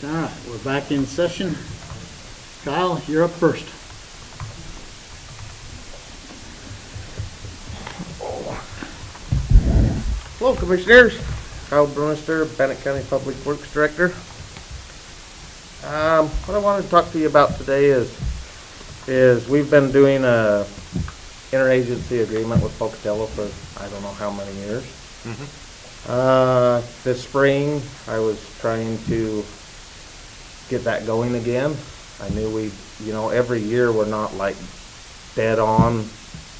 All right, we're back in session. Kyle, you're up first. Hello, Commissioners. Kyle Brunister, Bannock County Public Works Director. What I wanted to talk to you about today is we've been doing a interagency agreement with Pocatello for I don't know how many years. This spring, I was trying to get that going again. I knew every year we're not like dead on.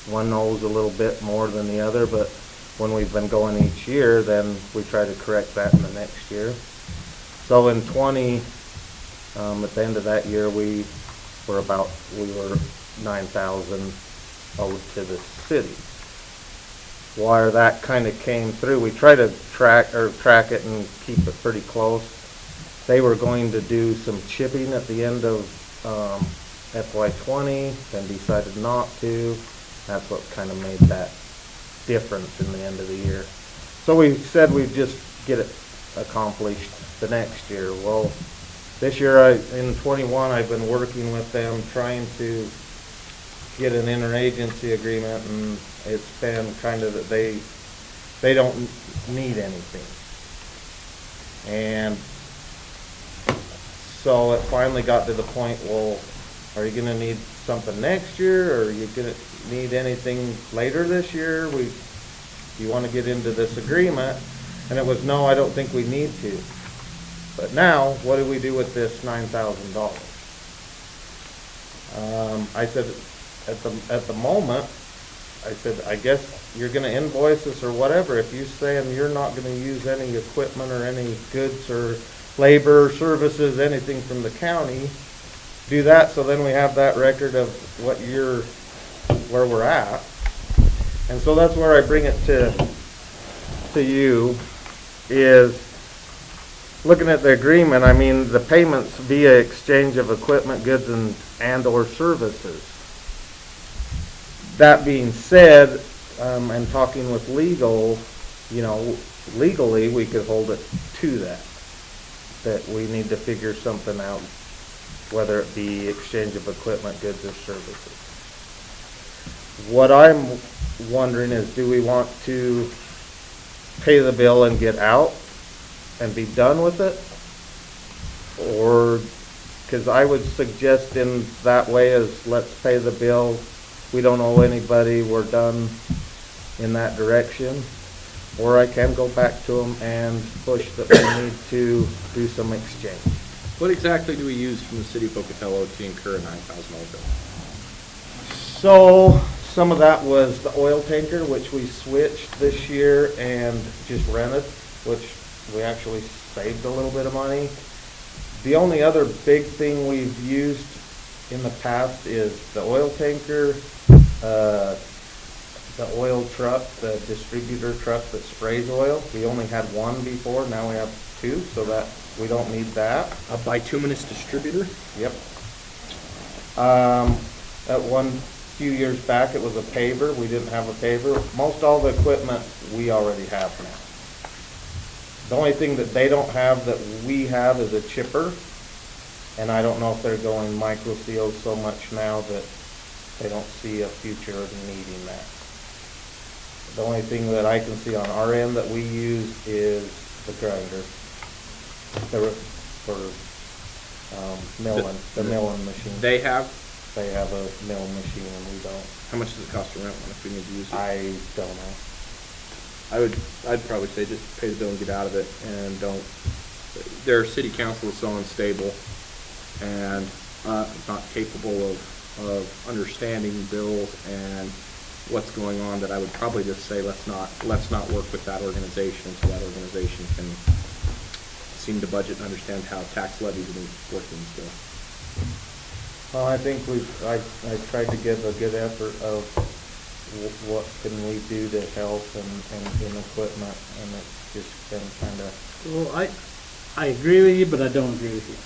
One knows a little bit more than the other, but when we've been going each year, then we try to correct that in the next year. So in 20, at the end of that year, we were 9,000 owed to the city. Where that kind of came through, we try to track it and keep it pretty close. They were going to do some chipping at the end of FY20, then decided not to. That's what kind of made that difference in the end of the year. So we said we'd just get it accomplished the next year. Well, this year in 21, I've been working with them trying to get an interagency agreement, and it's been kind of that they don't need anything. And so it finally got to the point, well, are you going to need something next year, or are you going to need anything later this year? You want to get into this agreement? And it was, no, I don't think we need to. But now, what do we do with this $9,000? I said, at the moment, I said, I guess you're going to invoice us or whatever. If you say you're not going to use any equipment or any goods or labor or services, anything from the county, do that, so then we have that record of where we're at. And so that's where I bring it to you, is looking at the agreement. I mean, the payments via exchange of equipment, goods, and or services. That being said, and talking with legal, legally we could hold it to that we need to figure something out, whether it be exchange of equipment, goods, or services. What I'm wondering is, do we want to pay the bill and get out and be done with it? Or, because I would suggest in that way is, let's pay the bill, we don't owe anybody, we're done in that direction. Or I can go back to them and push that we need to do some exchange. What exactly do we use from the city of Pocatello to incur a $9,000 bill? So some of that was the oil tanker, which we switched this year and just rented, which we actually saved a little bit of money. The only other big thing we've used in the past is the oil tanker, the oil truck, the distributor truck that sprays oil. We only had one before, now we have two, so that we don't need that. A bituminous distributor? Yep. At one few years back, it was a paver. We didn't have a paver. Most all the equipment we already have now. The only thing that they don't have that we have is a chipper, and I don't know if they're going micro seals so much now that they don't see a future of needing that. The only thing that I can see on our end that we use is the grinder. For milling, the milling machine. They have a mill machine and we don't. How much does it cost to rent one if we need to use it? I don't know. I'd probably say just pay the bill and get out of it, and don't. Their city council is so unstable and not capable of understanding bills and what's going on, that I would probably just say let's not work with that organization until that organization can seem to budget and understand how tax levies are working still. Well, I think I tried to give a good effort of what can we do to help and in equipment, and it's just been kind of. Well, I agree with you, but I don't agree with you.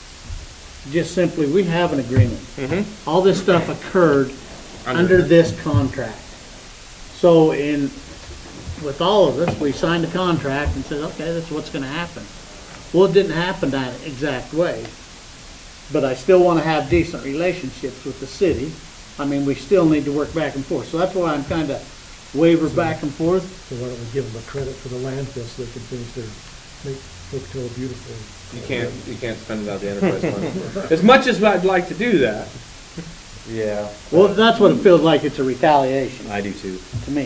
Just simply, we have an agreement. Mm-hmm. All this stuff occurred under this contract. So with all of us, we signed a contract and said, okay, that's what's going to happen. Well, it didn't happen that exact way, but I still want to have decent relationships with the city. I mean, we still need to work back and forth, so that's why I'm kind of waver back and forth. So why don't we give them a credit for the landfill so they can finish their, make Pocatello beautiful? You can't spend it out of the enterprise fund. As much as I'd like to do that. Yeah. Well, that's what it feels like, it's a retaliation I do too. to me,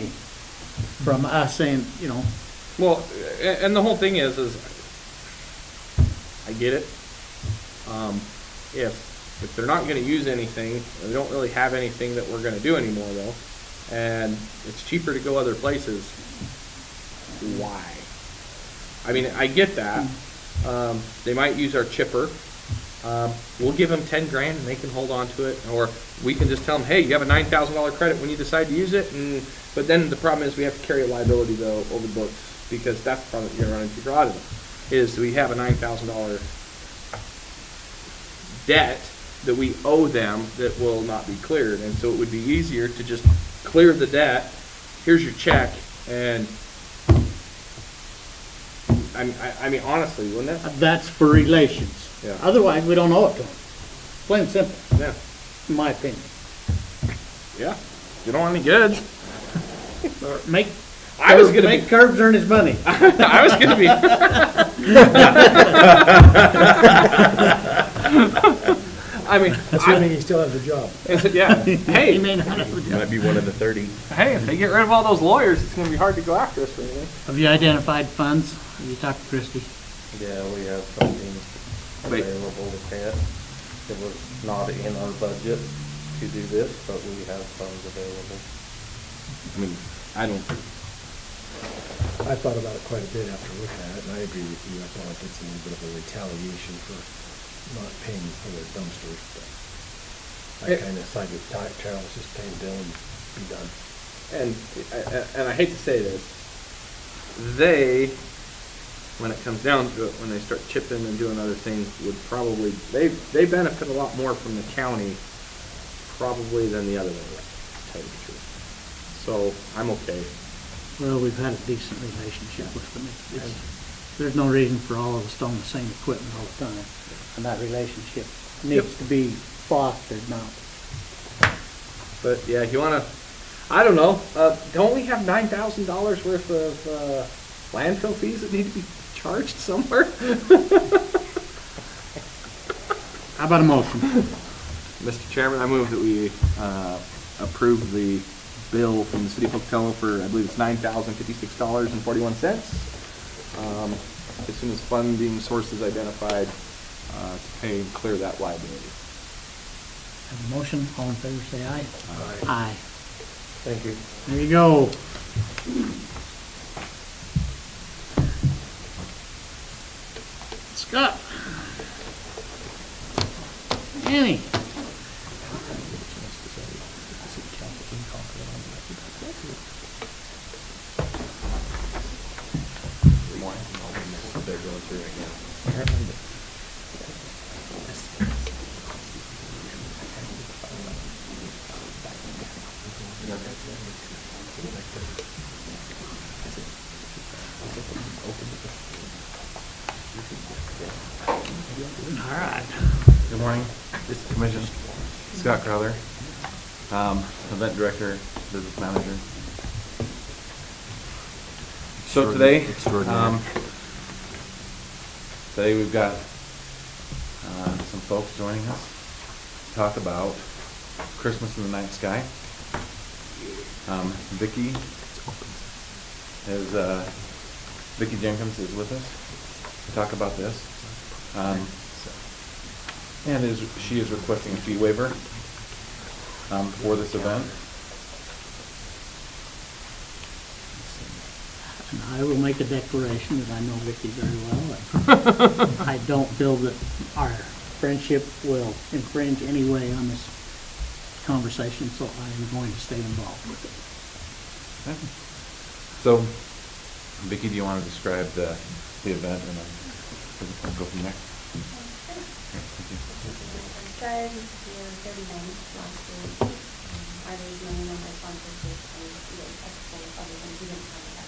from us saying, you know, Well, and the whole thing is I get it. If they're not gonna use anything, they don't really have anything that we're gonna do anymore though, and it's cheaper to go other places, why? I mean, I get that. They might use our chipper. We'll give them 10 grand and they can hold on to it, or we can just tell them, hey, you have a $9,000 credit when you decide to use it. But then the problem is we have to carry a liability though over the books, because that's the problem that you're gonna run into for auditing, is we have a $9,000 debt that we owe them that will not be cleared, and so it would be easier to just clear the debt. Here's your check, and I mean honestly, wouldn't it? that's for relations. Yeah. Otherwise, we don't owe it to them. Plain and simple, Yeah. in my opinion. Yeah. You don't want any goods. Or make, I was gonna make be. Curbs earn his money. I was gonna be. I mean, Assuming he still has a job. yeah. He Hey, may not have a job. Might be one of the 30. hey, if they get rid of all those lawyers, it's gonna be hard to go after us for anything. Have you identified funds? Have you talked to Christie? Yeah, we have something Wait. available to pay it. It was not in our budget to do this, but we have funds available. I mean, I don't. I thought about it quite a bit after looking at it, and I agree with you. I feel like it's a little bit of a retaliation for not paying for their dumpsters, but I kind of side with Charles, just pay the bill and be done. And I hate to say this, they, when it comes down to it, when they start chipping and doing other things, would probably, they benefit a lot more from the county probably than the other way around, to tell you the truth. So I'm okay. Well, we've had a decent relationship with them. There's no reason for all of us to own the same equipment all the time. And that relationship needs to be fostered now. But yeah, if you wanna, I don't know, don't we have $9,000 worth of landfill fees that need to be charged somewhere? How about a motion? Mr. Chairman, I move that we approve the bill from the city of Pocatello for, I believe it's $9,056.41. As soon as funding source is identified, to pay and clear that liability. Have a motion, all in favor say aye. Aye. Thank you. There you go. Scott. Annie. They're going through it again. All right. Good morning, Commission. Scott Crowther, Event Director, Business Manager. So today, today we've got some folks joining us to talk about Christmas in the Night Sky. Vicki Jenkins is with us to talk about this. And she is requesting a fee waiver for this event. And I will make a declaration that I know Vicki very well. I don't feel that our friendship will infringe any way on this conversation, so I am going to stay involved with it. Okay. So, Vicki, do you want to describe the event and then we'll go from there? Okay, thank you. Started here 39 last year. I raised money on my sponsorship and a couple of other things. We didn't have that.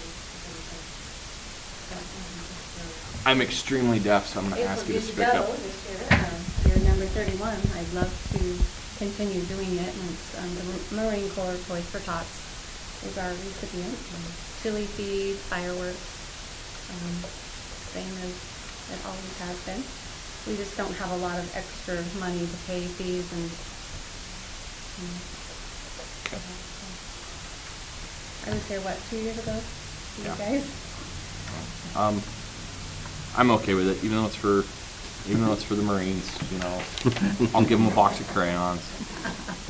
So, just for I'm extremely deaf, so I'm gonna If ask we're you to good speak go up. this year, year number 31, I'd love to continue doing it, and it's, the Marine Corps Toys for Tots is our recipient. Chili feed, fireworks, same as it always has been. We just don't have a lot of extra money to pay fees and, I was here, what, 2 years ago? You Yeah. guys? I'm okay with it, even though it's for the Marines, you know. I'll give them a box of crayons.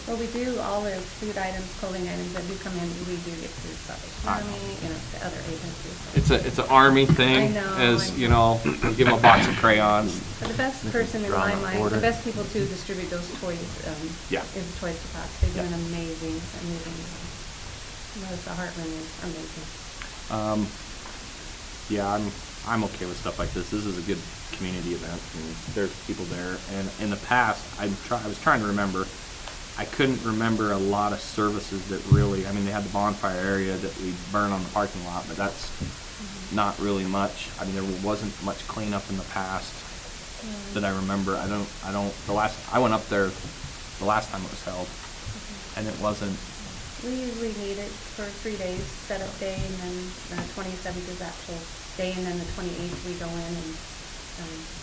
Well, we do all the food items, clothing items that do come in, we do get through Salvation Army, you know, the other agencies. It's an Army thing, I know, as, I you know. know, give them a box of crayons. But the best person in my Drawn up mind, order. the best people to distribute those toys, Yeah. is the Toys for Tots. They do Yeah. an amazing job. Melissa Hartman is amazing. Yeah, I'm okay with stuff like this. This is a good community event, and there's people there. And in the past, I was trying to remember. I couldn't remember a lot of services that really. I mean, they had the bonfire area that we burn on the parking lot, but that's not really much. I mean, there wasn't much cleanup in the past that I remember. I went up there the last time it was held, and it wasn't. We usually meet it for 3 days, setup day, and then the 27th is actual day, and then the 28th we go in and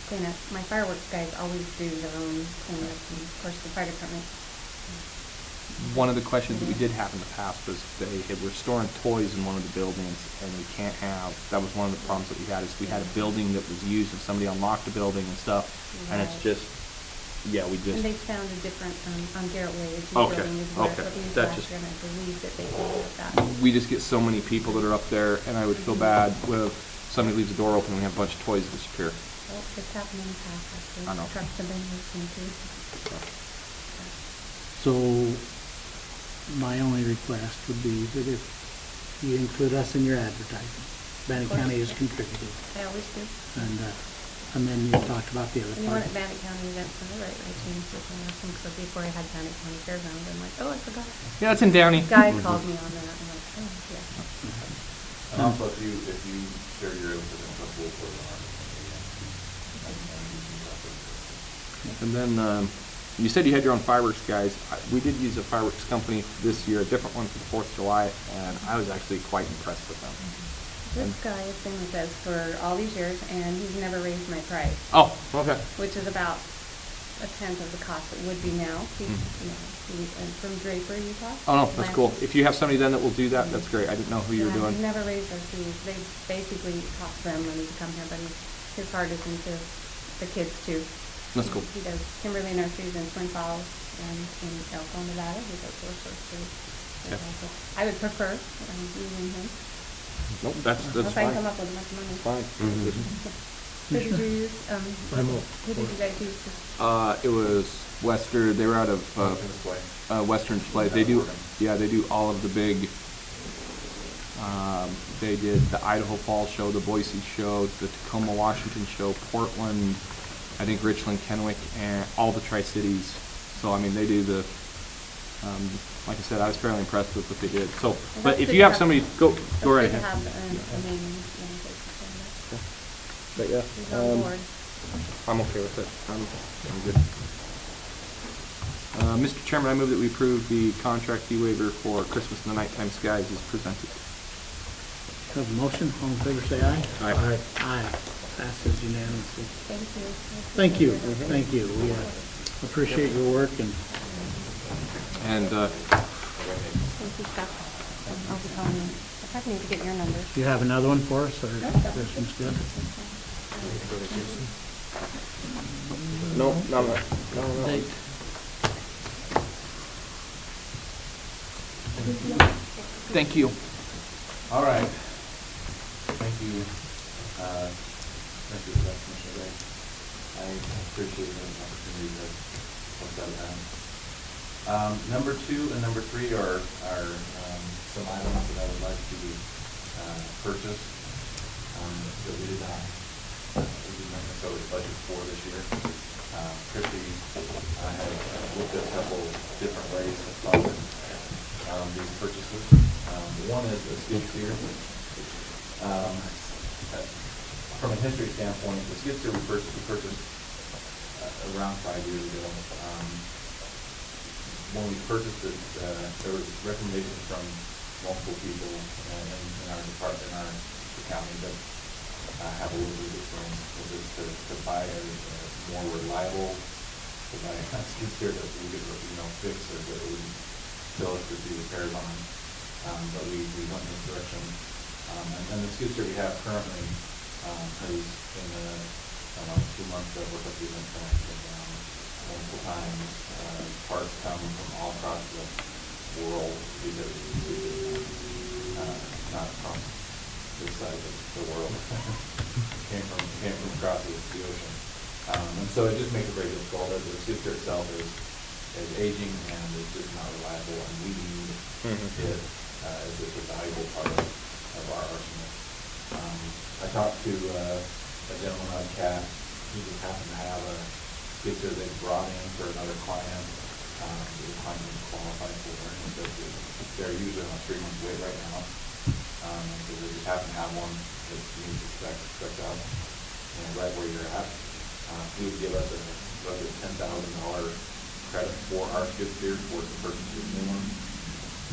clean up. My fireworks guys always do their own cleanup, and of course the fire department. One of the questions that we did have in the past was were storing toys in one of the buildings, and we can't have. That was one of the problems that we had. Is we had a building that was used, and somebody unlocked the building and stuff, and it's Right. just. Yeah, we just. And they found a different, on Garrett Way, the G Okay, building is where okay. it was That last just- year, and I believe that they did that. We just get so many people that are up there, and I would feel bad if somebody leaves the door open and we have a bunch of toys disappear. Well, it's happened in the past, actually. I know. Trucks have been listening to. So, my only request would be that if you include us in your advertising. Bannock Of course, County has yeah. contributed. I always do. And then you talked about the other And you part. want it Bannock County events, all right, I changed it, and I think so before I had Bannock County Fairgrounds, I'm like, oh, I forgot. Yeah, it's in Downey. Guy called me on that, I'm like, oh, yeah. And also, if you share your incident, we'll put it on. And then you said you had your own fireworks guys. We did use a fireworks company this year, a different one for the 4th of July, and I was actually quite impressed with them. This guy has been with us for all these years, and he's never raised my price, Oh, okay. which is about a tenth of the cost it would be now. He's, you know, and from Draper, Utah. Oh, no, that's cool. If you have somebody then that will do that, that's great. I didn't know who you were Yeah, doing. He's never raised our fees. They basically cost them money to come here, but his heart is into the kids too. That's cool. He does Kimberly Nurseries in Twin Falls and in Elko, Nevada. He does those sorts too. Yeah. I would prefer using him. Nope, that's If I fine. can come up with enough money. Fine. Who did you use? Who did you guys use? It was Western. They were out of Western Display. They do, yeah, they do all of the big. They did the Idaho Falls show, the Boise show, the Tacoma, Washington show, Portland, I think Richland, Kennewick, and all the Tri-Cities. So I mean, they do the. Like I said, I was fairly impressed with what they did. So, but that's if good you to have have- somebody, go right It's good to ahead. have a name, you know, But yeah, he's on board. I'm okay with it. I'm good. Mr. Chairman, I move that we approve the contract fee waiver for Christmas in the Nighttime Skies as presented. Have a motion, all in favor say aye. Aye. Aye. Passes unanimously. Thank you. Thank you. We appreciate your work and And Thank you, Scott. I'll be calling you. I probably need to get your number. do you have another one for us or Nope, that was this one's good? no, no. Date. Thank you. All right. Thank you. Thank you for that, Commissioner Ray. I appreciate the opportunity to look that down. Number 2 and number 3 are some items that I would like to purchase that we did not necessarily budget for this year. Chrissy, I have looked at a couple different ways to fund these purchases. One is a skid steer. from a history standpoint, the skid steer we purchased around 5 years ago. When we purchased it, there was recommendations from multiple people in our department, in our county, that have a little bit of experience with this, to buy a more reliable, to buy a skid steer that we could, fix, or that would fill us to do repairs on. But we went in this direction. And the skid steer we have currently has in the 2 months that we're supposed to be down multiple times. Parts come from all across the world, because not from this side of the world. came from across the ocean. And so it just makes it very difficult. The skid steer itself is aging and it's just not reliable, and we need it as a valuable part of our arsenal. I talked to a gentleman out of Cass. He just happened to have a skid steer they brought in for another client. The client didn't qualify for it, and so they're usually on a 3-month wait right now. So they just happen to have one that meets the spec out, right where you're at. He would give us a roughly $10,000 credit for our skid steer towards the purchase of the new one.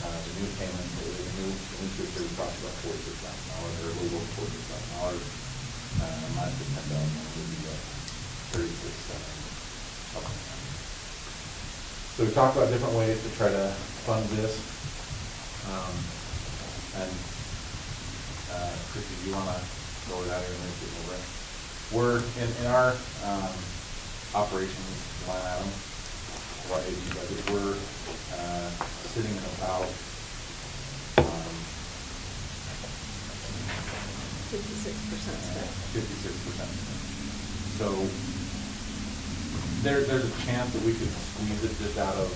The new payment, the new skid steer costs about $46,000, or a little over $46,000. Minus the $10,000 would be $36,000. So we talked about different ways to try to fund this. And Christy, do you want to go over that here and then get over it? We're in our operations line item of our AG budget. We're sitting at about 56% spent. 56%. So there's a chance that we could squeeze it just out of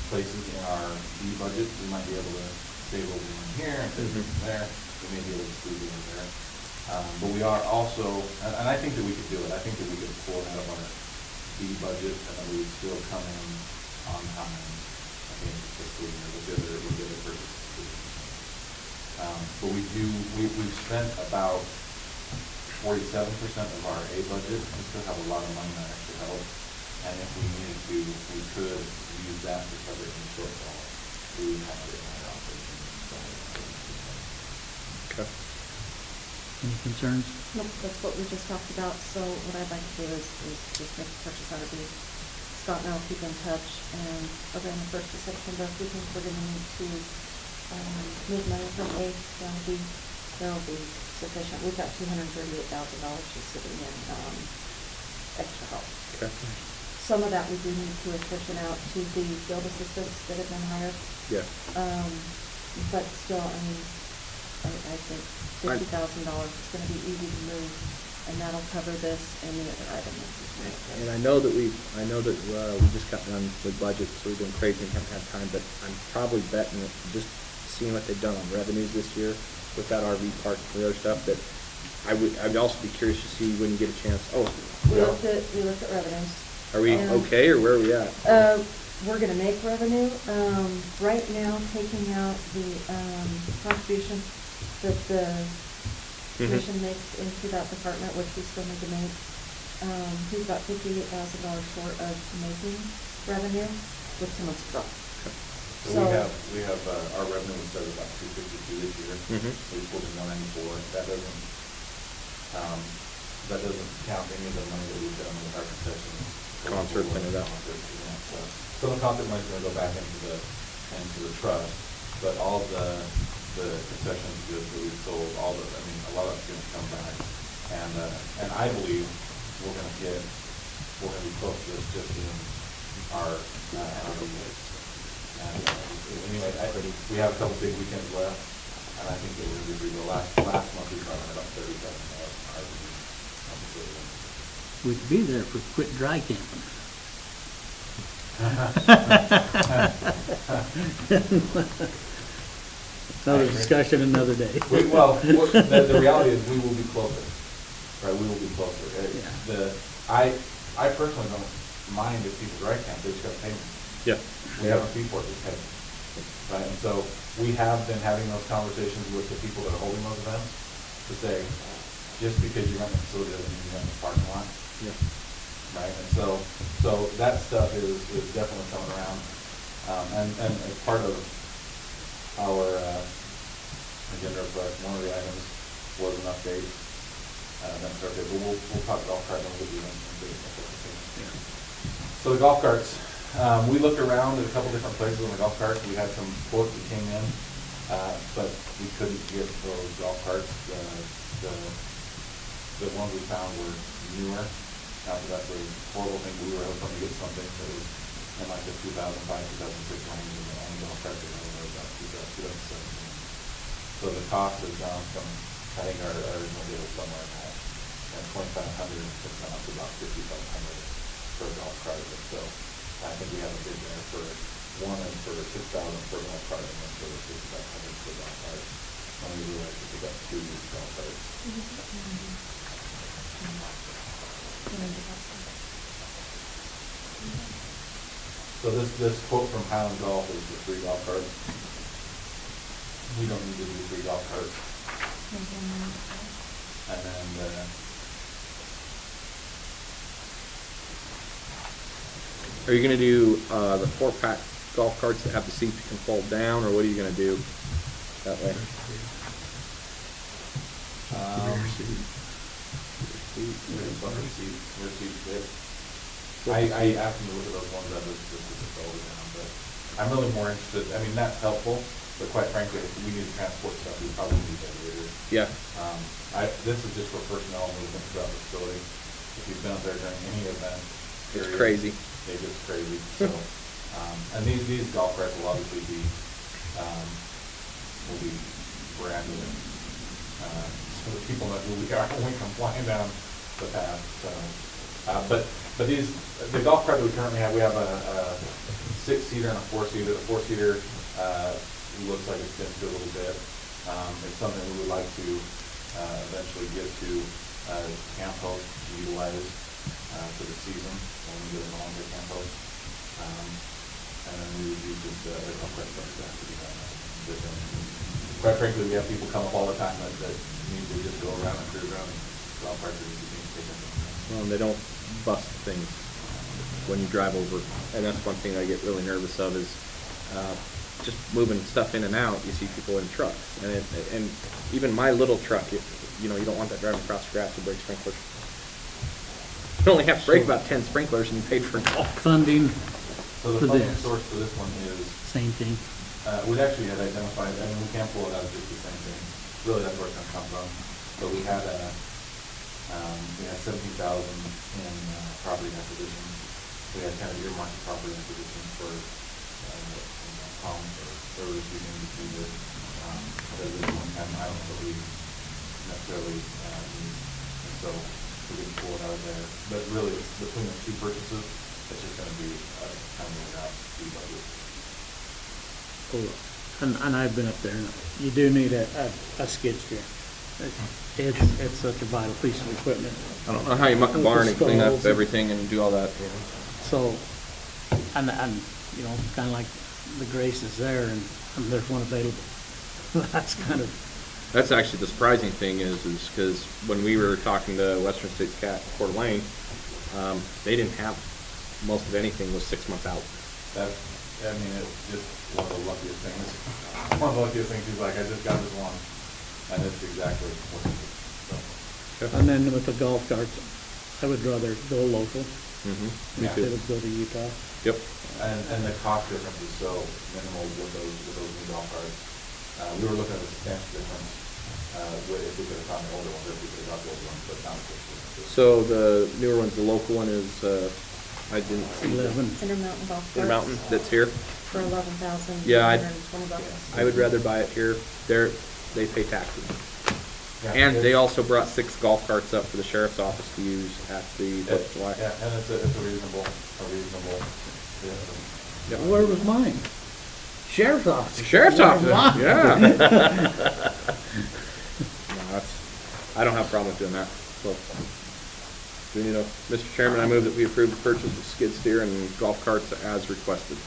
places in our B budget. We might be able to save a little bit in here and save a little there. We may be able to squeeze it in there. But we are also, and I think that we could do it. I think that we could pull it out of our B budget, and that we would still come in on time at the end of the fiscal year with the other purchase decisions. But we've spent about 47% of our A budget. We still have a lot of money that actually helps. And if we needed to, we could use that to cover any shortfall we would have in our operations. Okay. Any concerns? Nope, that's what we just talked about. So what I'd like to do is just make a purchase order. Scott and I will keep in touch, and around the 1st of September, if we think we're going to need to move money from A down to B, there'll be sufficient. We've got $238,000 just sitting in extra help. Okay. Some of that we do need to apportion out to the field assistants that have been hired. Yeah. But still, I mean, I think $50,000 is going to be easy to move, and that'll cover this and the other items. And I know that we just got done with budget, so we've been crazy and haven't had time, but I'm probably betting that just seeing what they've done on revenues this year with that RV park and the other stuff, that I'd also be curious to see when you get a chance. We looked at revenues. Are we okay, or where are we at? We're going to make revenue. Right now, taking out the contribution that the commission makes into that department, which we still need to make, he's about $58,000 short of making revenue with too much drop. So we have our revenue was set at about $252 this year. We pulled in $194. That doesn't count any of the money that we've done with our concessions. Concert and all that. Some of the concert money is going to go back into the trust, but all the concessions goods that we've sold, a lot of it's going to come back, and I believe we're going to be close to this just in our NRV rates. And anyway, we have a couple big weekends left, and I think that we're going to be the last month we brought in about $30,000. We'd be there for quit dry camping. Another discussion another day. The reality is we will be closer, right? We will be closer. Yeah. I personally don't mind if people dry camp, they just got to pay me. Yeah. We have a fee for it, just pay me. Right, and so we have been having those conversations with the people that are holding those events to say, just because you rent the facility doesn't mean you rent the parking lot. Yeah. Right, and so that stuff is definitely coming around. And as part of our agenda request, one of the items was an update. That's okay, but we'll talk golf cart and we'll do that. So the golf carts, we looked around at a couple different places on the golf carts. We had some quotes that came in, but we couldn't get those golf carts. The ones we found were newer. Not that that's a horrible thing. We were hoping to get something that was in like the 2005, 2006 range, and the only golf cart that we were about 2017. So the cost has gone from, I think our original deal was somewhere in that, $2,500 has gone up to about $5,500 for a golf cart. So I think we have a bid there for one and for $6,000 for a golf cart and one for $5,500 for a golf cart. And we would like to pick up 2 used golf carts. So this quote from Highland Golf is for 3 golf carts. We don't need to do 3 golf carts. And then Are you gonna do the 4-pack golf carts that have the seats that can fold down, or what are you gonna do that way? Rear seat fit. I asked them to look at those ones that was just folded down, but I'm really more interested, I mean, that's helpful, but quite frankly, if we need to transport stuff, we probably need elevators. Yeah. This is just for personnel movement throughout the facility. If you've been up there during any event, It's period, crazy. It's just crazy, so, and these golf carts will obviously be branded, so that people know who we are when we come flying down the path, so. But the golf cart that we currently have, we have a 6-seater and a 4-seater. The 4-seater looks like it's been through a little bit. It's something we would like to eventually give to camp hosts to utilize for the season when we get a longer camp host. And then we would use the golf cart for that to be done. Quite frankly, we have people come up all the time that need to just go around and cruise around and golf carts are easy things to take in. Well, and they don't bust things when you drive over, and that's one thing I get really nervous of is just moving stuff in and out. You see people in trucks, and even my little truck, you don't want that driving across the grass to break sprinklers. You only have to break about 10 sprinklers, and you paid for it all. Funding So the for funding this, source for this one is, same thing. we actually had identified, I mean, we can't pull it out of just the same thing. Really, that's where it's gonna come from. But we had 17,000 in property acquisition. We had kind of earmarked property acquisition for homes or service using this. There's this one-time item that we necessarily need, and so we didn't pull it out of there. But really, between the 2 purchases, it's just going to be kind of without the budget. And I've been up there, and you do need a skid steer. It's such a vital piece of equipment. I don't know how you muck a barn and clean up everything and do all that. So, and kind of like the Grace is there, and there's one available. That's actually the surprising thing is because when we were talking to Western States Cat Coeur d'Alene, they didn't have most of anything was 6 months out. It's just one of the luckiest things. One of the luckiest things. He's like, I just got this one, and it's exactly what it is. So. And then with the golf carts, I would rather go local Me instead too. of go to Utah. Yep. And the cost difference is so minimal with those new golf carts. We were looking at a substantial difference if we could have found the older ones, if we could have got the older ones, but not the So the newer ones, the local one is I didn't see. 11. Intermountain golf carts. Intermountain that's here. For $11,120. Yeah, bucks. I would rather buy it here. They pay taxes. Yeah, And they also brought 6 golf carts up for the sheriff's office to use at the 4th of July. Yeah, and it's a reasonable. Yep. Where was mine? Sheriff's office. Sheriff's Where office, was mine? yeah. No, I don't have a problem with doing that. So, Mr. Chairman, I move that we approve the purchase of skid steer and golf carts as requested.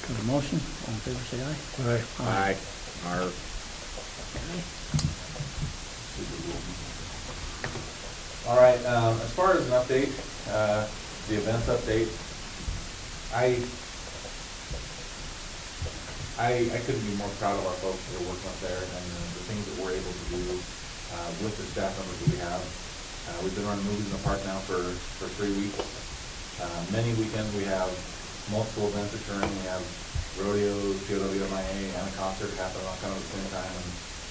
Got a motion? All in favor, say aye. Aye. Our Okay. All right, as far as an update, the events update, I couldn't be more proud of our folks that are working up there and the things that we're able to do with the staff members that we have. We've been running movies in the park now for 3 weeks. Many weekends we have multiple events occurring. We have rodeos, POWMIA, and a concert happening all kind of at the same time.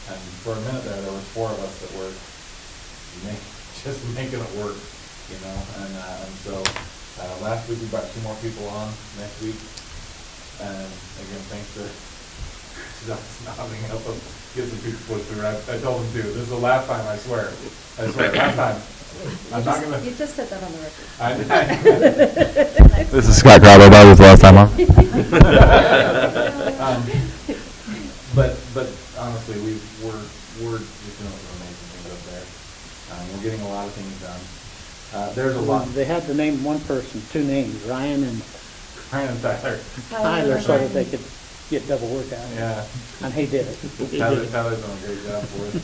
And for a minute there was 4 of us that were just making it work, you know. And so last week we brought 2 more people on. Next week, and again, thanks to nodding, help us get some people pushed through. I told them to. This is the last time, I swear. Last time. I'm not gonna. You just said that on the record. This is Scott Crowder. That was the last time, huh? But honestly, we're just doing some amazing things up there. We're getting a lot of things done. There's a lot. They had to name one person, 2 names, Ryan and Ryan and Tyler. Tyler, so that they could get double work out. Yeah. And he did it. Tyler's done a great job for us.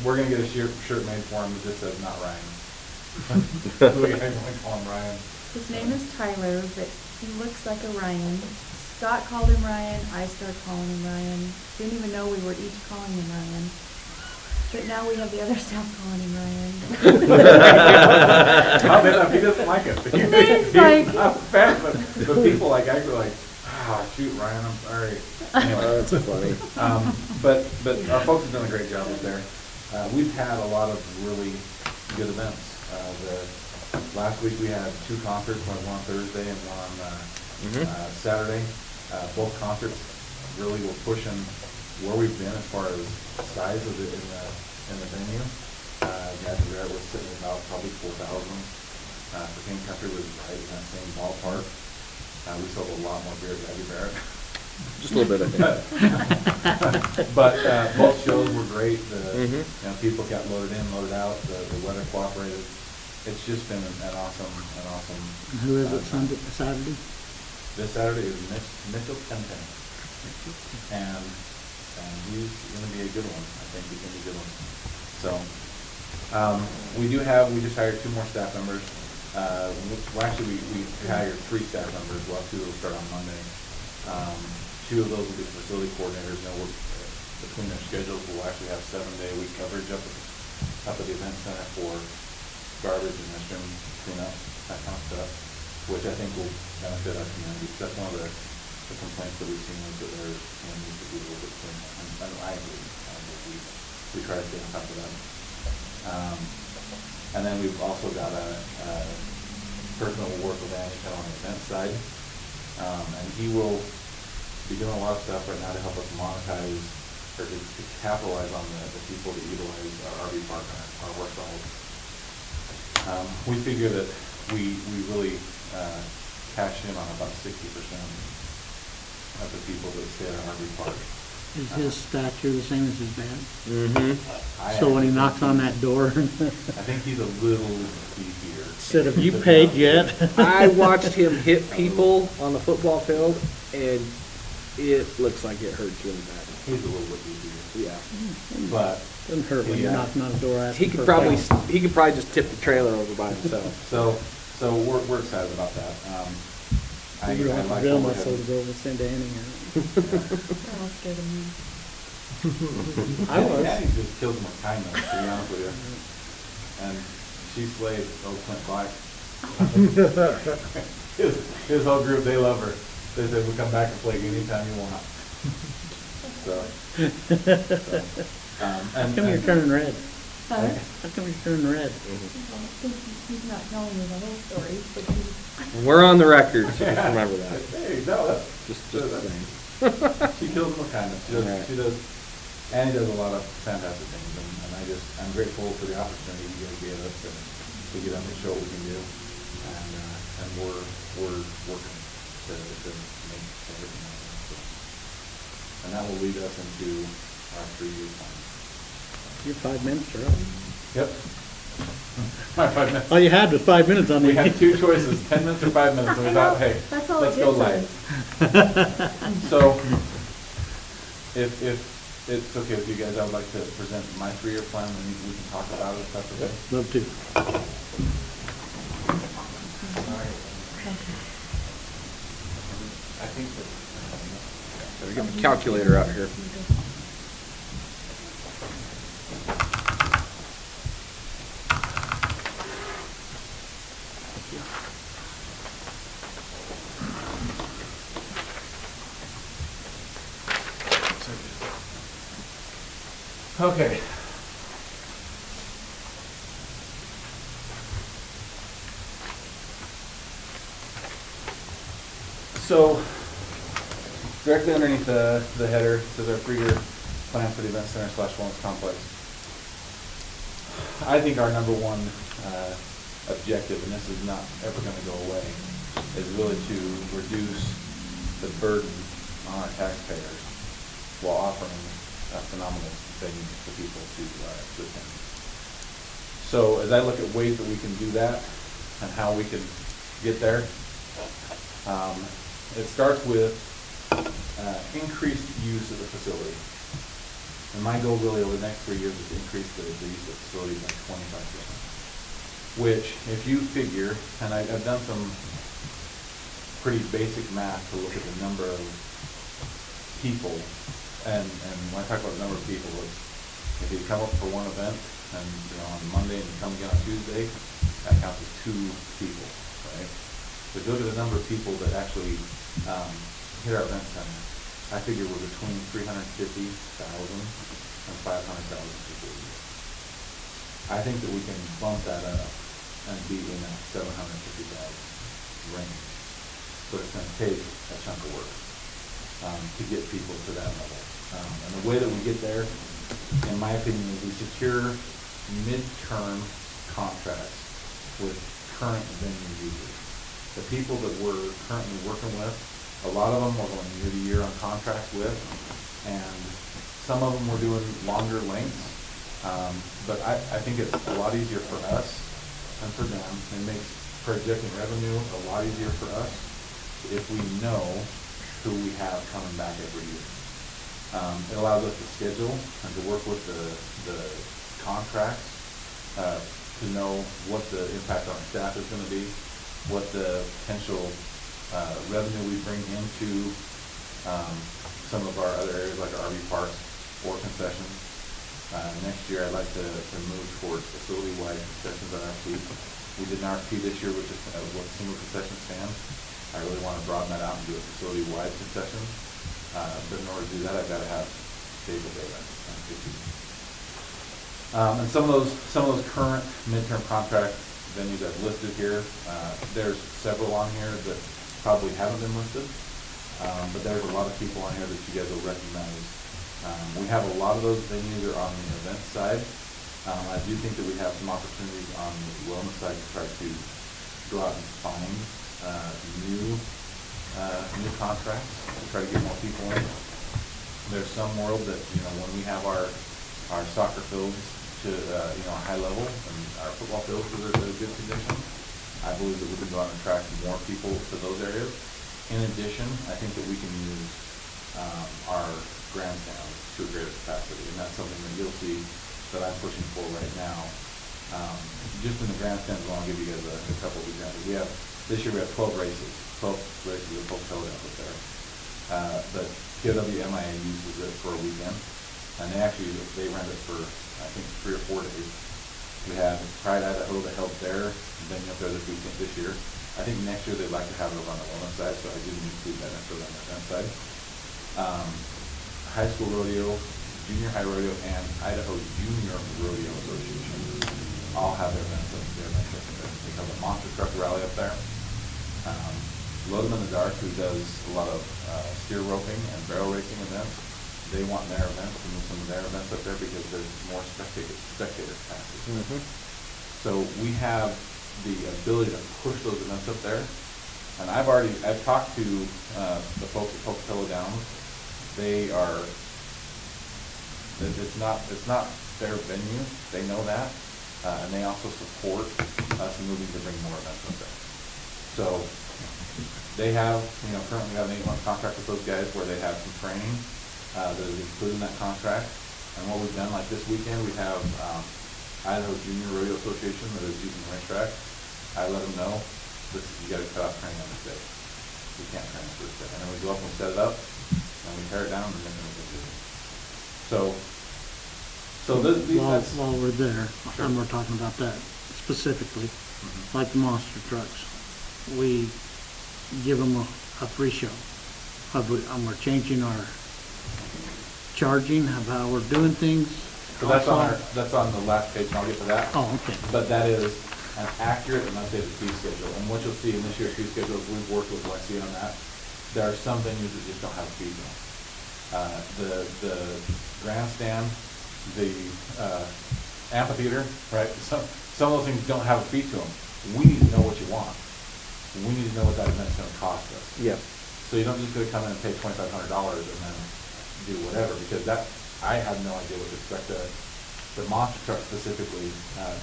We're gonna get a shirt made for him that just says not Ryan. We can call him Ryan. His name is Tyler, but he looks like a Ryan. Scott called him Ryan, I started calling him Ryan. Didn't even know we were each calling him Ryan. But now we have the other staff calling him Ryan. He doesn't like it. He's not a fan, but people like actually like, shoot, Ryan, I'm sorry. Anyway, That's funny. But our folks have done a great job up there. We've had a lot of really good events. Last week we had 2 concerts, one on Thursday and one on Saturday. Both concerts really were pushing where we've been as far as size of it in the venue. Gabby Barrett was sitting about probably 4,000. For King Country was right in that same ballpark. We sold a lot more beer at Gabby Barrett. Just a little bit, I think. But both shows were great. You know, people got loaded in, loaded out. The weather cooperated. It's just been an awesome. Who is it Saturday? This Saturday is Mitchell Tenpenny, and he's going to be a good one. I think he's going to be a good one. So we just hired 2 more staff members. Well, actually, we hired 3 staff members. Well, 2 will start on Monday. 2 of those will be facility coordinators. Now, between their schedules, we'll actually have 7-day-a-week coverage up at the event center for garbage and restroom cleanup, that kind of stuff, which I think will benefit our community. That's one of the complaints that we've seen is that there needs to be a little bit cleaner. And I agree. We try to stay on top of that. And then we've also got a person that will work with Andy kind of on the event side. And he will be doing a lot of stuff right now to help us monetize or to capitalize on the people that utilize our RV park and our work site. We figure that we really cash in on about 60% of the people that stay at our RV park. Is his stature the same as his dad? Mm-hmm. So when he knocks on that door, I think he's a little beefier. said, have you paid yet? I watched him hit people on the football field, and it looks like it hurts really bad. He's a little bit beefier. Yeah. But Doesn't hurt when you're knocking on the door asking He could for probably help. just tip the trailer over by himself. so we're excited about that. You don't have to like drill what we muscle have. to go over St. Annie. That was good of me. I was. Daddy just kills him with kindness, to be honest with you. And she slayed old Clint Black. his whole group, they love her. They said, we'll come back and play anytime you want. How come you're turning red? Huh? How come you're turning red? He's not telling me the whole story, but he's... We're on the record, so just remember that. Hey, no, that's Just saying. she kills them with kindness. Right. She does. Annie does a lot of fantastic things, and I'm grateful for the opportunity you guys gave us to get up and show what we can do, and we're working to make everything happen. And that will lead us into our 3-year plan. Your 5 minutes are up. Yep. My 5 minutes. All you had was 5 minutes on We the. had 2 choices, 10 minutes or 5 minutes, and we thought, hey, That's all let's it go gets live. us. So, if it's okay with you guys, I would like to present my 3-year plan, and we can talk about it, if that's okay. Love to. I think that. Gotta get the calculator out here. Okay. So, directly underneath the header says our 3-year plan for the event center / wellness complex. I think our number one objective, and this is not ever going to go away, is really to reduce the burden on our taxpayers while offering a phenomenal thing for people to attend. So as I look at ways that we can do that and how we can get there, it starts with increased use of the facility. And my goal really over the next 3 years is to increase the use of the facility by 25%. Which, if you figure, and I've done some pretty basic math to look at the number of people, and when I talk about the number of people, it's if you come up for one event, and on Monday and you come again on Tuesday, that counts as 2 people, right? But if you look at the number of people that actually hit our event center, I figure we're between 350,000 and 500,000 people a year. I think that we can bump that up and be in that 750,000 range. But it's going to take a chunk of work to get people to that level. And the way that we get there, in my opinion, is we secure midterm contracts with current venue users. The people that we're currently working with, a lot of them we're going year to year on contracts with, and some of them we're doing longer lengths. But I think it's a lot easier for us and for them. It makes projecting revenue a lot easier for us if we know who we have coming back every year. It allows us to schedule and to work with the contracts to know what the impact on staff is going to be, what the potential revenue we bring into some of our other areas like our RV parks or concessions. Next year I'd like to move towards facility-wide concessions on RFP. We did an RFP this year with just with single concession stands. I really want to broaden that out and do a facility-wide concession. But in order to do that, I've got to have stable data and good people. And some of those current midterm contract venues I've listed here, there's several on here that probably haven't been listed, but there's a lot of people on here that you guys will recognize. We have a lot of those venues are on the event side. I do think that we have some opportunities on the wellness side to try to go out and find new contracts to try to get more people in. There's some world that when we have our soccer fields to a high level and our football fields are in a good condition, I believe that we can go out and attract more people to those areas. In addition, I think that we can use our grandstands to a greater capacity, and that's something that you'll see that I'm pushing for right now. Just in the grandstands, I'll give you guys a couple of examples. This year we have 12 races of hotel up there. But POWMIA uses it for a weekend, and they rent it for I think 3 or 4 days. We had Pride Idaho that held their venue up there this year. I think next year they'd like to have it over on the wellness side, so I didn't include that necessarily on the event side. High school rodeo, junior high rodeo, and Idaho Junior Rodeo Association all have their events up there next year. They have a monster truck rally up there. Load 'em in the Dark, who does a lot of steer roping and barrel racing events, they want their events to move some of their events up there because there's more spectator capacity. Mm-hmm. So we have the ability to push those events up there. And I've talked to the folks at Pocatello Downs. It's not their venue. They know that, and they also support us moving to bring more events up there. So they have, currently have an 8-month contract with those guys where they have some training, that is included in that contract. And what we've done, like this weekend, we have Idaho Junior Rodeo Association that is using the racetrack. I let them know, this, you gotta cut off training on this day. We can't train on this day. And then we go up and we set it up, and we tear it down, and then we do it. So While we're there, Sure. and we're talking about that specifically, Mhm. like the monster trucks, we give them a free show. And we're changing our charging, of how we're doing things. So that's on Also- that's on the last page, and I'll get to that. Oh, okay. But that is an accurate and updated fee schedule. And what you'll see in this year's fee schedule is we've worked with Lexi on that. There are some venues that just don't have a fee zone. The grandstand, the amphitheater, right? Some of those things don't have a fee to them. We need to know what you want. We need to know what that event's gonna cost us. Yeah. So you don't just go come in and pay $2,500 and then do whatever, because that, I have no idea what to expect. The monster truck specifically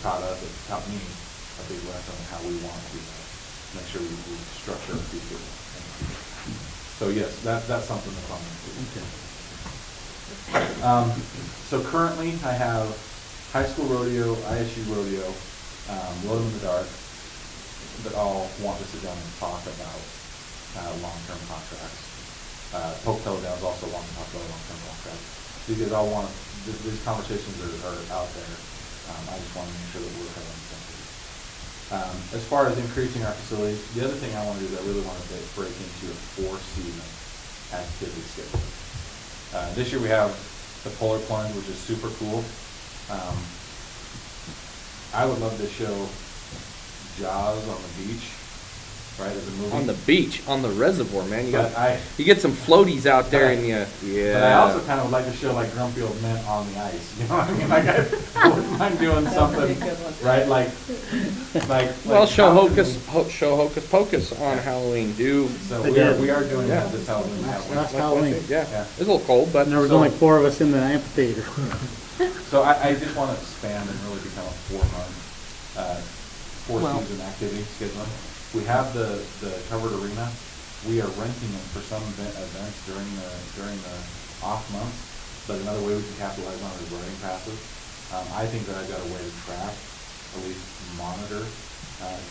taught us, it taught me a big lesson on how we want to make sure we structure our future. So yes, that's something that's on there. Okay. So currently I have high school rodeo, ISU rodeo, Load 'em in the Dark, that all want to sit down and talk about long-term contracts. Pocatello Downs also want to talk about long-term contracts. These guys all want, these conversations are out there. I just want to make sure that we're having something. As far as increasing our facilities, the other thing I want to do is I really want to break into a 4-season activity schedule. This year we have the Polar Plunge, which is super cool. I would love to show Jaws on the beach, right, as a movie. On the beach, on the reservoir, man. You But got you get some floaties out there, and But yeah. I also kind of would like to show like Grumpy Old Men on the ice. You know what I mean? Like I wouldn't mind doing something, right? Like Well, show Halloween. show Hocus Pocus on Halloween. Do So They we are did. doing Yeah. that this Halloween. Last Halloween. Yeah. Yeah. It's a little cold, but And there was So- only 4 of us in the amphitheater. So I just want to expand and really become a 4-month, Well- 4-season activity scheduling. We have the covered arena. We are renting them for some events during the off months. But another way we can capitalize on it is riding passes. I think that I've got a way to track, at least monitor,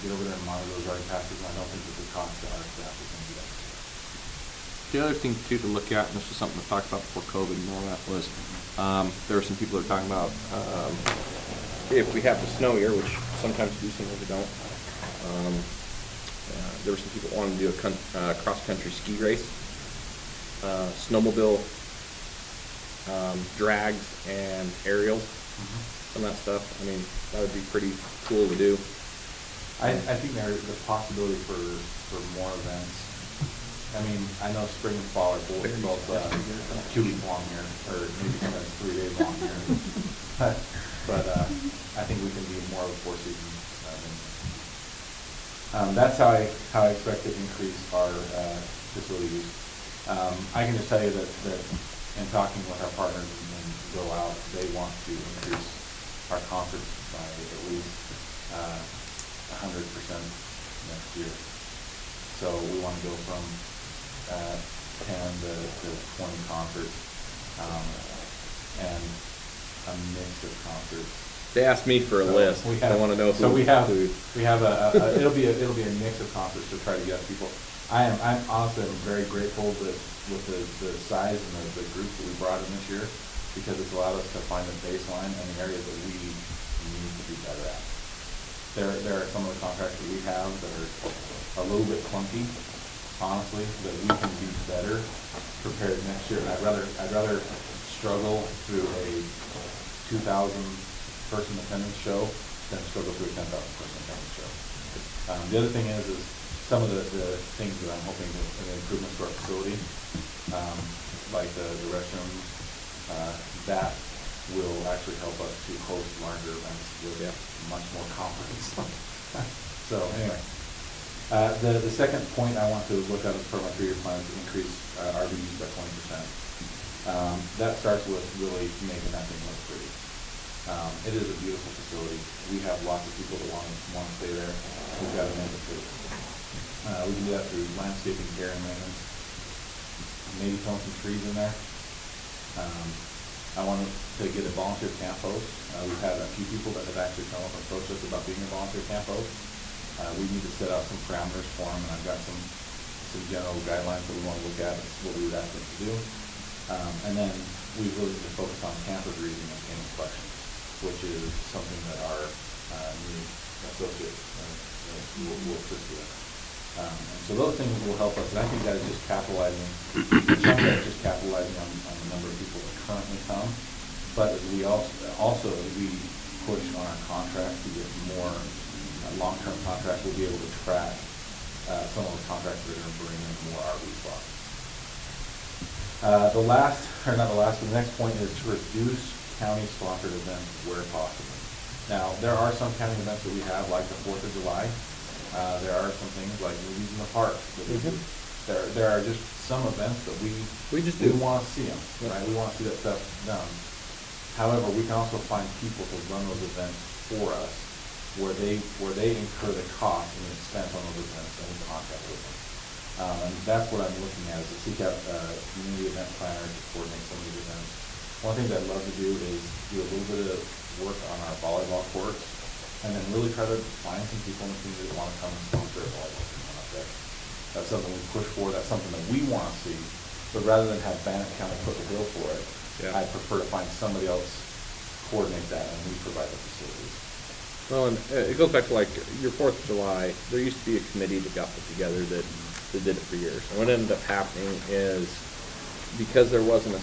get over there and monitor those riding passes. And I don't think that the cost to our staff is going to be that much. the other thing too to look at, and this was something we talked about before COVID and all that, was there were some people that were talking about if we have the snow here, which sometimes we do, sometimes we don't. There were some people wanting to do a cross-country ski race, snowmobile, drags, and aerials, some of that stuff. I mean, that would be pretty cool to do. I think there's the possibility for more events. I mean, I know spring and fall are both 2 weeks long here, or maybe sometimes 3 days long here. But I think we can do more of a 4-season thing. That's how I expect to increase our facility use. I can just tell you that in talking with our partners and go out, they want to increase our concerts by at least 100% next year. So we want to go from 10 to 20 concerts, and a mix of concerts. They asked me for a So list. we I have- want to know So who we have include. it'll be a mix of concerts to try to get people. I'm honestly very grateful with the size and the groups that we brought in this year, because it's allowed us to find a baseline and the areas that we need to be better at. There are some of the contracts that we have that are a little bit clunky, honestly, that we can be better prepared next year. And I'd rather struggle through a 2,000 person attendance show than struggle through a 10,000 person attendance show. The other thing is some of the things that I'm hoping to, the improvements to our facility, like the restrooms, that will actually help us to host larger events with much more confidence. So anyway, the second point I want to look at for my 3-year plan is to increase RV use by 20%. That starts with really making that thing look pretty. It is a beautiful facility. We have lots of people that want to stay there. We've got to make it pretty. We can do that through landscaping, care, and maintenance. Maybe throwing some trees in there. I want to get a volunteer camp host. We've had a few people that have actually come up and approached us about being a volunteer camp host. We need to set out some parameters for them, and I've got some general guidelines that we want to look at. It's what we would ask them to do. And then we really need to focus on camper greeting and painting collections, which is something that our new associate will assist with. And so those things will help us. And I think that is just capitalizing, some of that is just capitalizing on the number of people that currently come. But as we also as we push on our contracts to get more long-term contracts, we'll be able to track some of those contracts that are going to bring in more RV spots. The next point is to reduce county-sponsored events where possible. Now, there are some county events that we have, like the 4th of July. There are some things like movies in the park that we do. There are just some events that we want to see them, right? We want to see that stuff done. However, we can also find people to run those events for us, where they incur the cost and the expense on those events, and we contract with them. And that's what I'm looking at, is to seek out community event planners to coordinate some of these events. One thing that I'd love to do is do a little bit of work on our volleyball courts, and then really try to find some people in the community that want to come and sponsor a volleyball tournament up there. That's something we push for, that's something that we want to see, but rather than have Bannock County foot the bill for it, I prefer to find somebody else coordinate that, and we provide the facilities. Well, and it goes back to like your 4th of July. There used to be a committee that got put together that did it for years. And what ended up happening is, because there wasn't a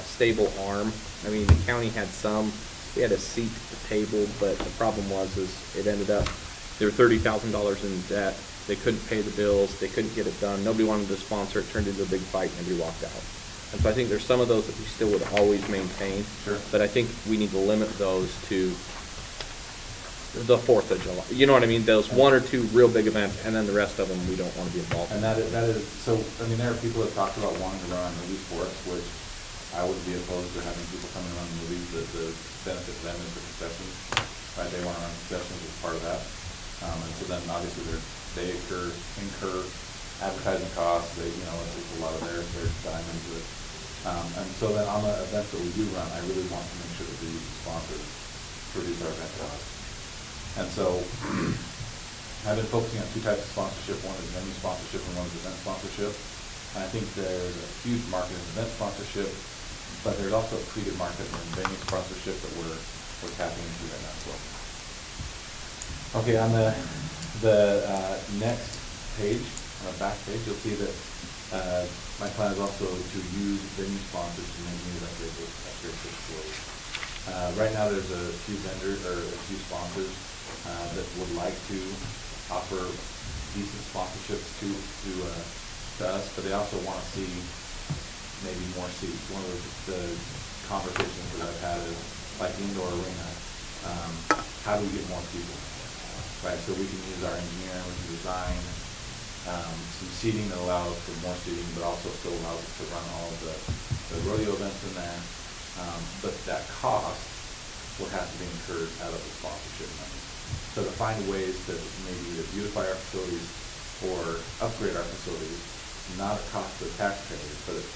stable arm, I mean, the county had we had a seat at the table, but the problem was it ended up, they were $30,000 in debt. They couldn't pay the bills. They couldn't get it done. Nobody wanted to sponsor it. Turned into a big fight, and everybody walked out. And so I think there's some of those that we still would always maintain. Sure. But I think we need to limit those to the 4th of July. You know what I mean? Those 1 or 2 real big events, and then the rest of them we don't want to be involved in. And that is so. I mean, there are people that talk about wanting to run movies for us, which I wouldn't be opposed to having people come and run movies. The benefit to them is the concessions, right? They want to run concessions as part of that, and so then obviously they incur advertising costs. It's a lot of their time into it. And so then on the events that we do run, I really want to make sure that the sponsors produce our event costs. And so I've been focusing on 2 types of sponsorship. One is venue sponsorship and one is event sponsorship. And I think there's a huge market in event sponsorship, but there's also a pretty good market in venue sponsorship that we're tapping into right now as well. Okay, on the next page, on the back page, you'll see that my plan is also to use venue sponsors to make new recreational facilities. Right now, there's a few vendors or a few sponsors that would like to offer decent sponsorships to us, but they also want to see maybe more seats. One of the conversations that I've had is like indoor arena. How do we get more people? Right, so we can use our engineering, we can design some seating that allows for more seating, but also still allows us to run all of the rodeo events in there. But that cost will have to be incurred out of the sponsorship money. So to find ways to maybe either beautify our facilities or upgrade our facilities, not at cost to the taxpayers, but at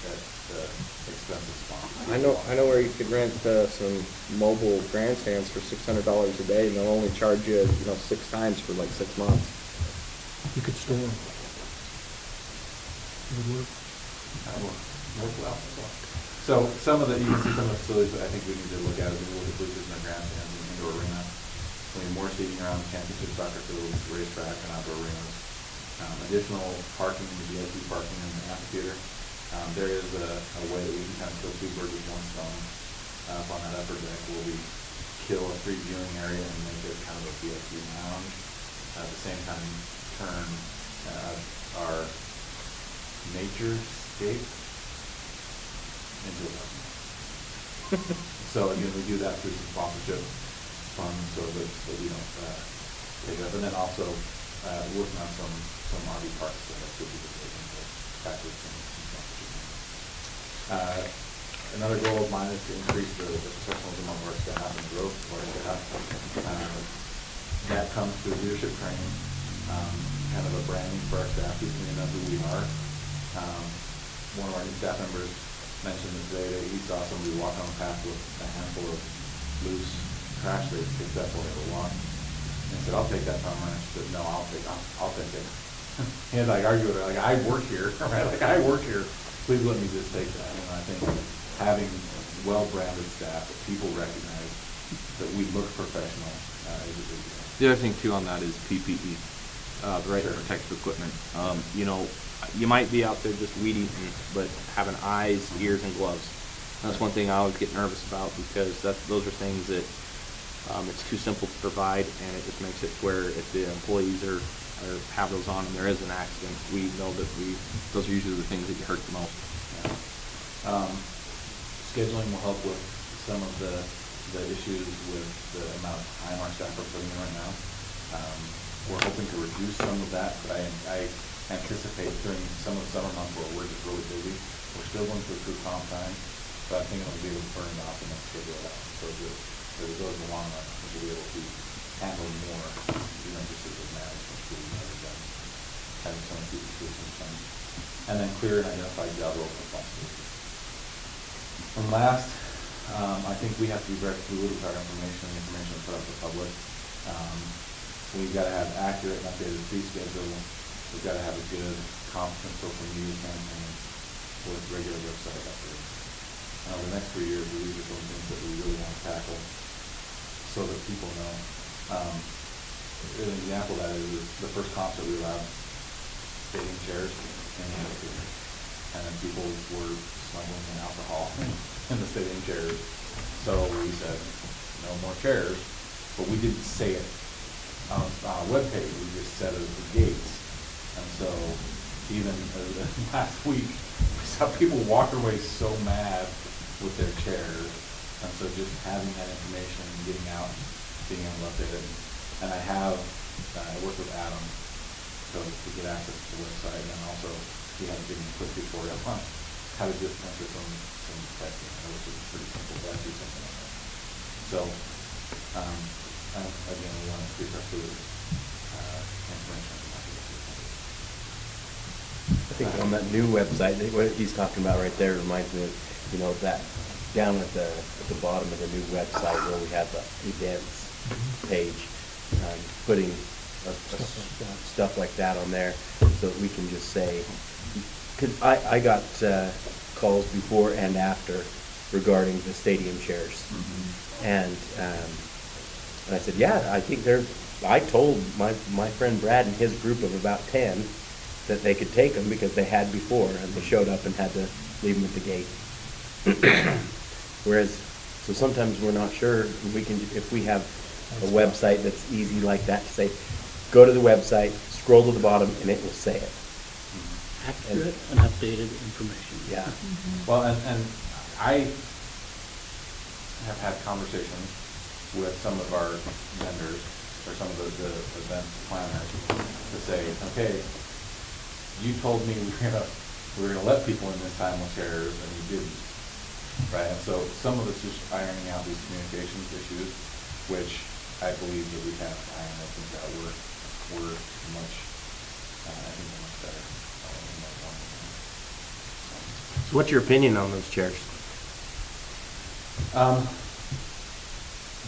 the expense of sponsors. I know where you could rent some mobile grandstands for $600 a day, and they'll only charge you 6 times for like 6 months. You could store them. It would work. That will work well. So you can see some of the facilities that I think we need to look at is we look at bleachers and grandstands and indoor arena. We need more seating around championship soccer fields, racetrack, and outdoor arenas. Additional parking, VIP parking in the amphitheater. There is a way that we can kind of kill 2 birds with 1 stone up on that upper deck, where we kill a free viewing area and make it kind of a VIP lounge. At the same time, turn our nature scape into a restaurant. So again, we do that through some sponsorship funds so that we don't take it up. And then also working on some RV parks that are good people taking to practice some sponsorship. Another goal of mine is to increase the professionalism of our staff and growth of our staff. That comes through leadership training, kind of a branding for our staff, people know who we are. One of our new staff members mentioned that today that he saw somebody walking on the path with a handful of loose trash they picked up while they were walking. And I said, I'll take that, Tom. And I said, no, I'll take it. He had like argued with her, like, I work here, right? Like, I work here. Please let me just take that. And I think having well-branded staff that people recognize that we look professional is a big deal. The other thing too on that is PPE, the right Sure. protective equipment. You know, you might be out there just weed eating, but having eyes, ears, and gloves. That's one thing I always get nervous about, because those are things that it's too simple to provide, and it just makes it where if the employees have those on and there is an accident, we know that those are usually the things that you hurt the most. Yeah. Scheduling will help with some of the issues with the amount of time our staff are putting in right now. We're hoping to reduce some of that, but I anticipate during some of the summer months where we're just really busy, we're still going through crew comp time, but I think it'll be able to burn it off and then schedule it out. So as it goes in the long run, we'll be able to handle more, just as a management crew rather than having so many people do some time. And then clear and identify job roles and responsibilities. And last, I think we have to be very fluid with our information we put out to the public. We've got to have accurate and updated fee schedule. We've got to have a good, competent social media campaign with regular website updates. And over the next 3 years, these are some things that we really want to tackle so that people know. An example of that is the first concert we allowed stadium chairs in the amphitheater. And then people were smuggling in alcohol in the stadium chairs. So we said, no more chairs, but we didn't say it on a webpage, we just said it at the gates. And so even last week, we saw people walk away so mad with their chairs. And so just having that information and getting out, being able to update it. And I worked with Adam to get access to the website, and then also he had to give me a quick tutorial on how to just enter some testing, which is pretty simple, but I do something like that. So, again, we want to increase our food information. I think on that new website, what he's talking about right there reminds me of, that down at the bottom of the new website where we have the events page, putting stuff like that on there so that we can just say, because I got calls before and after regarding the stadium chairs. And I said, yeah, I think I told my friend Brad and his group of about 10 that they could take them because they had before, and they showed up and had to leave them at the gate. Whereas, so sometimes we're not sure, if we have a website that's easy like that to say, go to the website, scroll to the bottom, and it will say it. Accurate and updated information. Yeah. Well, and I have had conversations with some of our vendors or some of the event planners to say, okay, you told me we were gonna let people in this time with chairs, and you didn't, right? And so some of it's just ironing out these communications issues, which I believe that we have ironed out things out. We're much, I think we're much better. So what's your opinion on those chairs?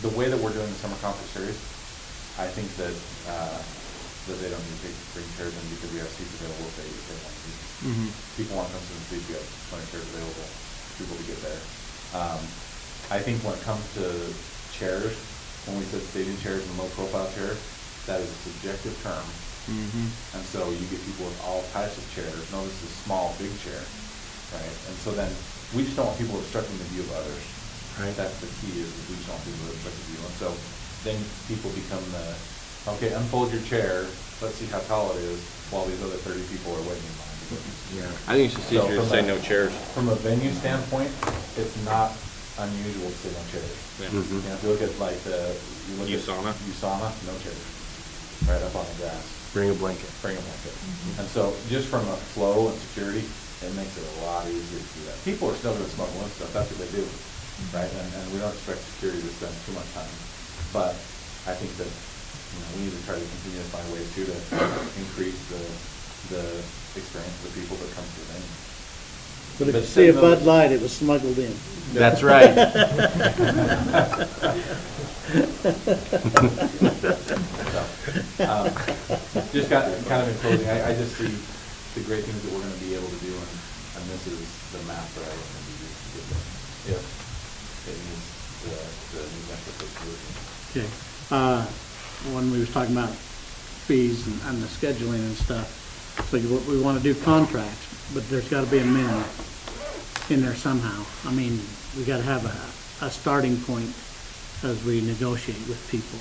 The way that we're doing the summer conference series, I think that they don't need to bring chairs in because we have seats available if they want to use them. People want to come to the seats, we have plenty of chairs available for people to get there. I think when it comes to chairs, when we said stadium chairs and low profile chairs, that is a subjective term. And so you get people with all types of chairs. No, this is a small, big chair, right? And so then we just don't want people obstructing the view of others. Right. That's the key, is we just want people to obstruct the view. And so then people become okay, unfold your chair, let's see how tall it is, while these other 30 people are waiting in line. Yeah. I think it's just easier to say no chairs. From a venue standpoint, it's not unusual to sit on chairs. Yeah. If you look at like USANA, no chairs, right up on the grass. Bring a blanket. And so just from a flow and security, it makes it a lot easier to do that. People are still going to smuggle in stuff, that's what they do, right? And we don't expect security to spend too much time. But I think that we need to try to continue to find ways too to increase the experience of the people that come to the venue. But if But you see a then Bud those- Light, it was smuggled in. That's right. Just kind of in closing, I just see the great things that we're gonna be able to do, and this is the map that I want to use to get there. If it means the New Mexico solution. Okay. When we was talking about fees and the scheduling and stuff, so we want to do contracts, but there's got to be a minimum in there somehow. I mean, we got to have a starting point as we negotiate with people.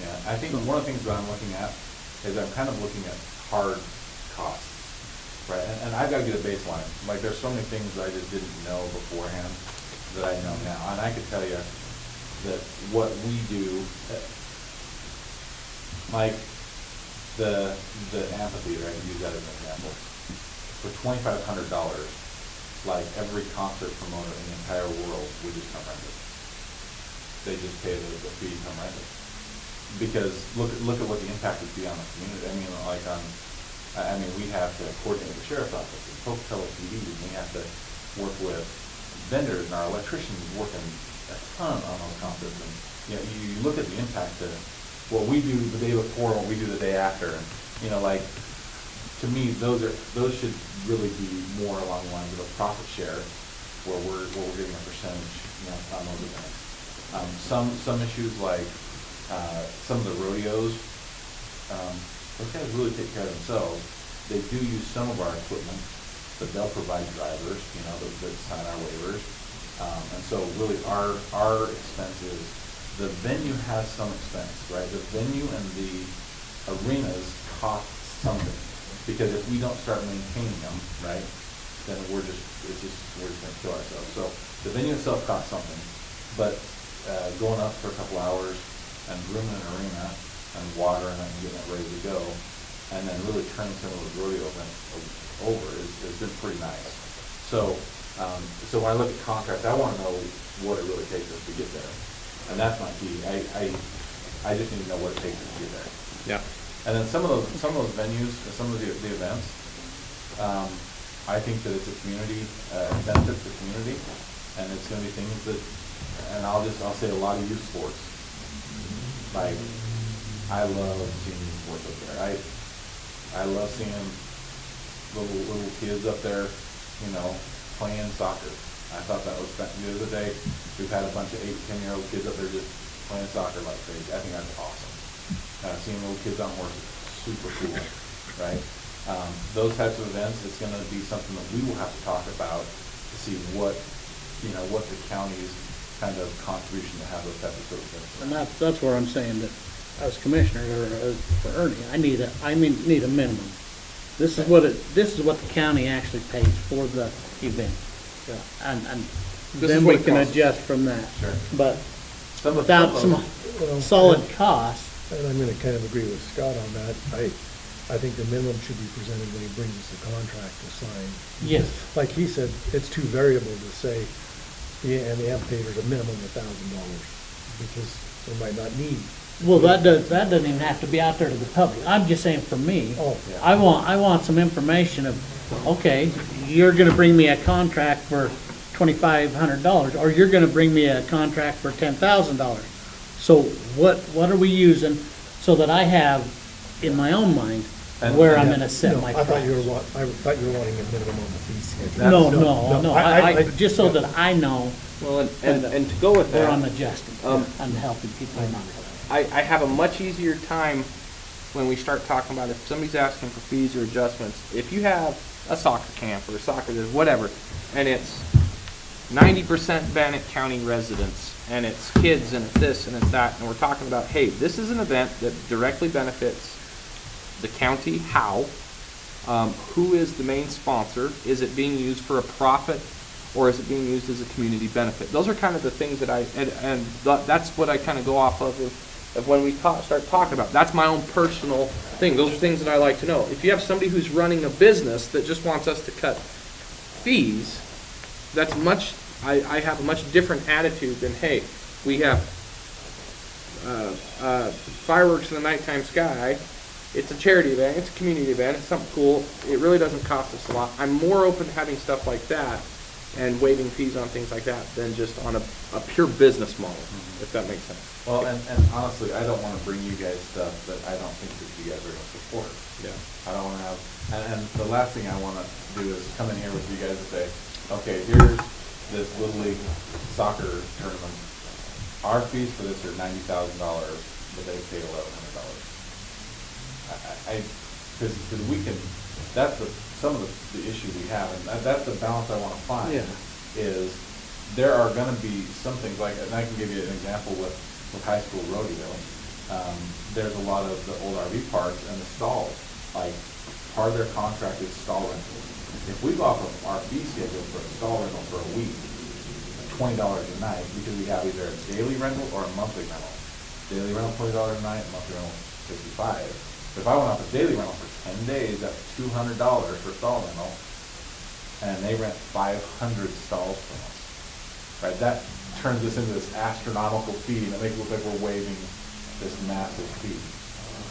Yeah, I think one of the things that I'm looking at is I'm kind of looking at hard costs, right? And I've got to get a baseline. Like, there's so many things I just didn't know beforehand that I know now. And I could tell you that what we do, like the amphitheater, I could use that as an example. For $2,500, like every concert promoter in the entire world would just come rent it. They just pay the fee to come rent it. Because look at what the impact would be on the community. I mean, we have to coordinate with the sheriff's office and Pocatello PD, and we have to work with vendors, and our electricians working a ton on those concerts. And you look at the impact to what we do the day before and what we do the day after, and to me, those should really be more along the lines of a profit share, where we're getting a percentage, on those events. Some issues like some of the rodeos, those guys really take care of themselves. They do use some of our equipment, but they'll provide drivers, that sign our waivers. And so really our expense is, the venue has some expense, right? The venue and the arenas cost something, because if we don't start maintaining them, right, then we're just gonna kill ourselves. So the venue itself costs something, but going up for a couple hours and grooming an arena and watering it and getting it ready to go, and then really turning some of those rodeo events over has been pretty nice. So when I look at contracts, I want to know what it really takes us to get there, and that's my key. I just need to know what it takes us to get there. Yeah. And then some of those venues, some of the events, I think that it's a community, benefit to the community, and it's going to be things that, and I'll say a lot of youth sports. Like, I love seeing youth sports up there. I love seeing little kids up there, playing soccer. I thought that was the other day. We've had a bunch of 8, 10-year-old kids up there just playing soccer like crazy. I think that's awesome. Seeing little kids on horses, super cool, right? Those types of events, it's going to be something that we will have to talk about to see what the county's kind of contribution to have those types of services. And that's where I'm saying that as commissioner, or as for Ernie, I need a minimum. This is what the county actually pays for the event. Yeah. And This then is we what it can costs. adjust from that. Sure. But Some of without some Well, solid costs, And I'm gonna kind of agree with Scott on that. I think the minimum should be presented when he brings us the contract to sign. yes. Like he said, it's too variable to say, and the amphitheater's a minimum of $1,000, because we might not need. Well, that doesn't even have to be out there to the public. I'm just saying for me, Oh, yeah. I want some information of, okay, you're gonna bring me a contract for $2,500, or you're gonna bring me a contract for $10,000. So what are we using, so that I have in my own mind where I'm gonna set No, my I thought you were price. wanting a minimum on the fee schedule. No, I just so that I know Well, and to go with where that, I'm adjusting and helping people or not helping. I have a much easier time when we start talking about if somebody's asking for fees or adjustments. If you have a soccer camp or a soccer whatever, and it's 90% Bannock County residents, and it's kids, and it's this, and it's that, and we're talking about, hey, this is an event that directly benefits the county. How? Who is the main sponsor? Is it being used for a profit, or is it being used as a community benefit? Those are kind of the things that that's what I kind of go off of when we start talking about. That's my own personal thing. Those are things that I like to know. If you have somebody who's running a business that just wants us to cut fees, that's I have a much different attitude than, hey, we have fireworks in the nighttime sky. It's a charity event. It's a community event. It's something cool. It really doesn't cost us a lot. I'm more open to having stuff like that and waiving fees on things like that than just on a pure business model, if that makes sense. Well, and honestly, I don't wanna bring you guys stuff that I don't think that you guys are gonna support. Yeah. I don't wanna have, and the last thing I wanna do is come in here with you guys and say, okay, here's this Little League soccer tournament. Our fees for this are $90,000, but they pay $1,100. Because we can, that's some of the issue we have, and that's the balance I wanna find. Yeah. Is there are gonna be some things like, and I can give you an example with high school rodeo. There's a lot of the old RV parks and the stalls, like, part of their contract is stall rental. If we go off of our fee schedule for a stall rental for a week, $20 a night, because we have either a daily rental or a monthly rental. Daily rental $20 a night, monthly rental $55. But if I went off a daily rental for 10 days, that's $200 for stall rental, and they rent 500 stalls from us. Right, that turns us into this astronomical fee, and it makes it look like we're waiving this massive fee,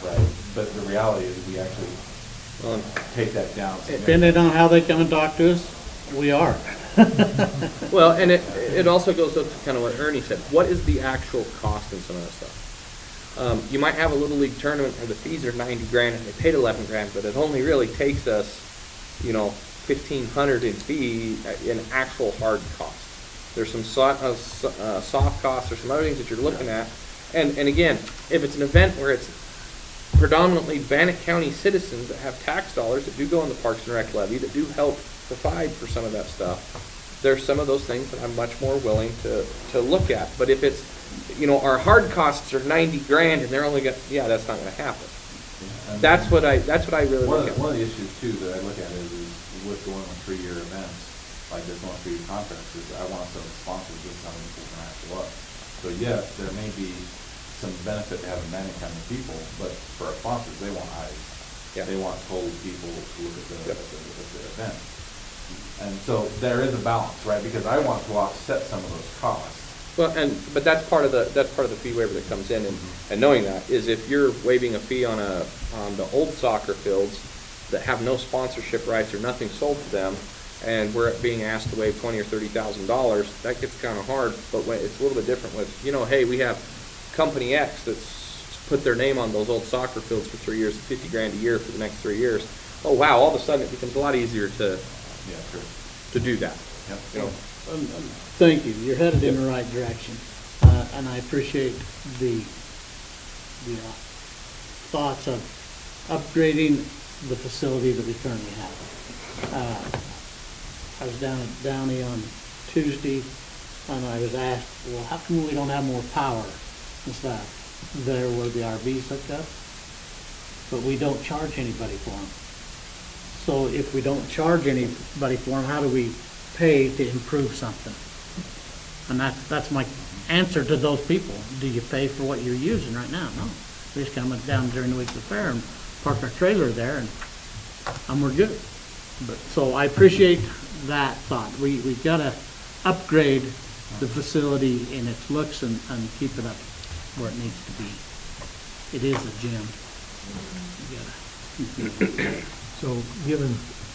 right? But the reality is we actually take that down. Depending on how they come and talk to us, we are. Well, and it also goes up to kind of what Ernie said. What is the actual cost in some of that stuff? You might have a Little League tournament where the fees are $90,000 and they paid $11,000, but it only really takes us, $1,500 in fee in actual hard cost. There's some soft costs, there's some other things that you're looking at. And again, if it's an event where it's predominantly Bannock County citizens that have tax dollars that do go in the Parks and Rec levy, that do help provide for some of that stuff, there's some of those things that I'm much more willing to look at. But if it's, our hard costs are $90,000 and they're only that's not going to happen. Yeah, That's what I really look at. One of the issues too that I look at is with going on 3-year events, like this going 3-year contracts, is I want some sponsors this how many people can have to up. So yes, there may be some benefit to having Bannock County people, but for our sponsors, they want eyes. Yeah. They want told people to look at the event. And so there is a balance, right? Because I want to offset some of those costs. Well, but that's part of the fee waiver that comes in, and knowing that is if you're waiving a fee on the old soccer fields that have no sponsorship rights or nothing sold to them, and we're being asked to waive $20,000 or $30,000, that gets kind of hard. But it's a little bit different with hey, we have Company X that's put their name on those old soccer fields for 3 years, $50,000 a year for the next 3 years. Oh wow! All of a sudden, it becomes a lot easier to do that. Yep. Thank you. You're headed in the right direction, and I appreciate the thoughts of upgrading the facility that we currently have. I was down at Downey on Tuesday, and I was asked, well, how come we don't have more power and stuff there where the RVs hook up? But we don't charge anybody for them. So if we don't charge anybody for them, how do we pay to improve something? And that's my answer to those people. Do you pay for what you're using right now? No. We just come down during the week of the fair and park our trailer there, and we're good. But so I appreciate that thought. We've got to upgrade the facility in its looks and keep it up where it needs to be. It is a gym. So, given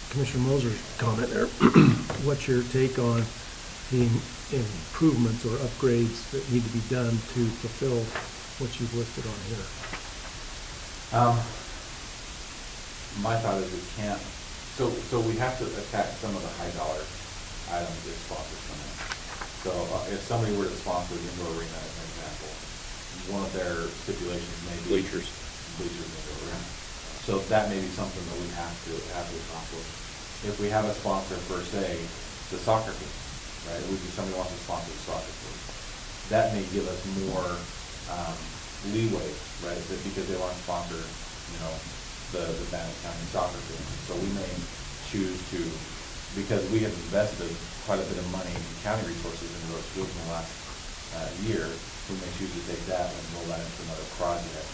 Commissioner Moser's comment there, what's your take on the improvements or upgrades that need to be done to fulfill what you've listed on here? My thought is we can't, so we have to attack some of the high dollar items that sponsors come in. So if somebody were to sponsor the indoor arena as an example, one of their stipulations may be bleachers in the indoor arena. So that may be something that we have to accomplish. If we have a sponsor for, say, the soccer field, right? It would be somebody who wants to sponsor the soccer field. That may give us more leeway, right? Because they want to sponsor, the Bannock County soccer field. So we may choose to, because we have invested quite a bit of money in county resources into those fields in the last year, we may choose to take that and roll that into another project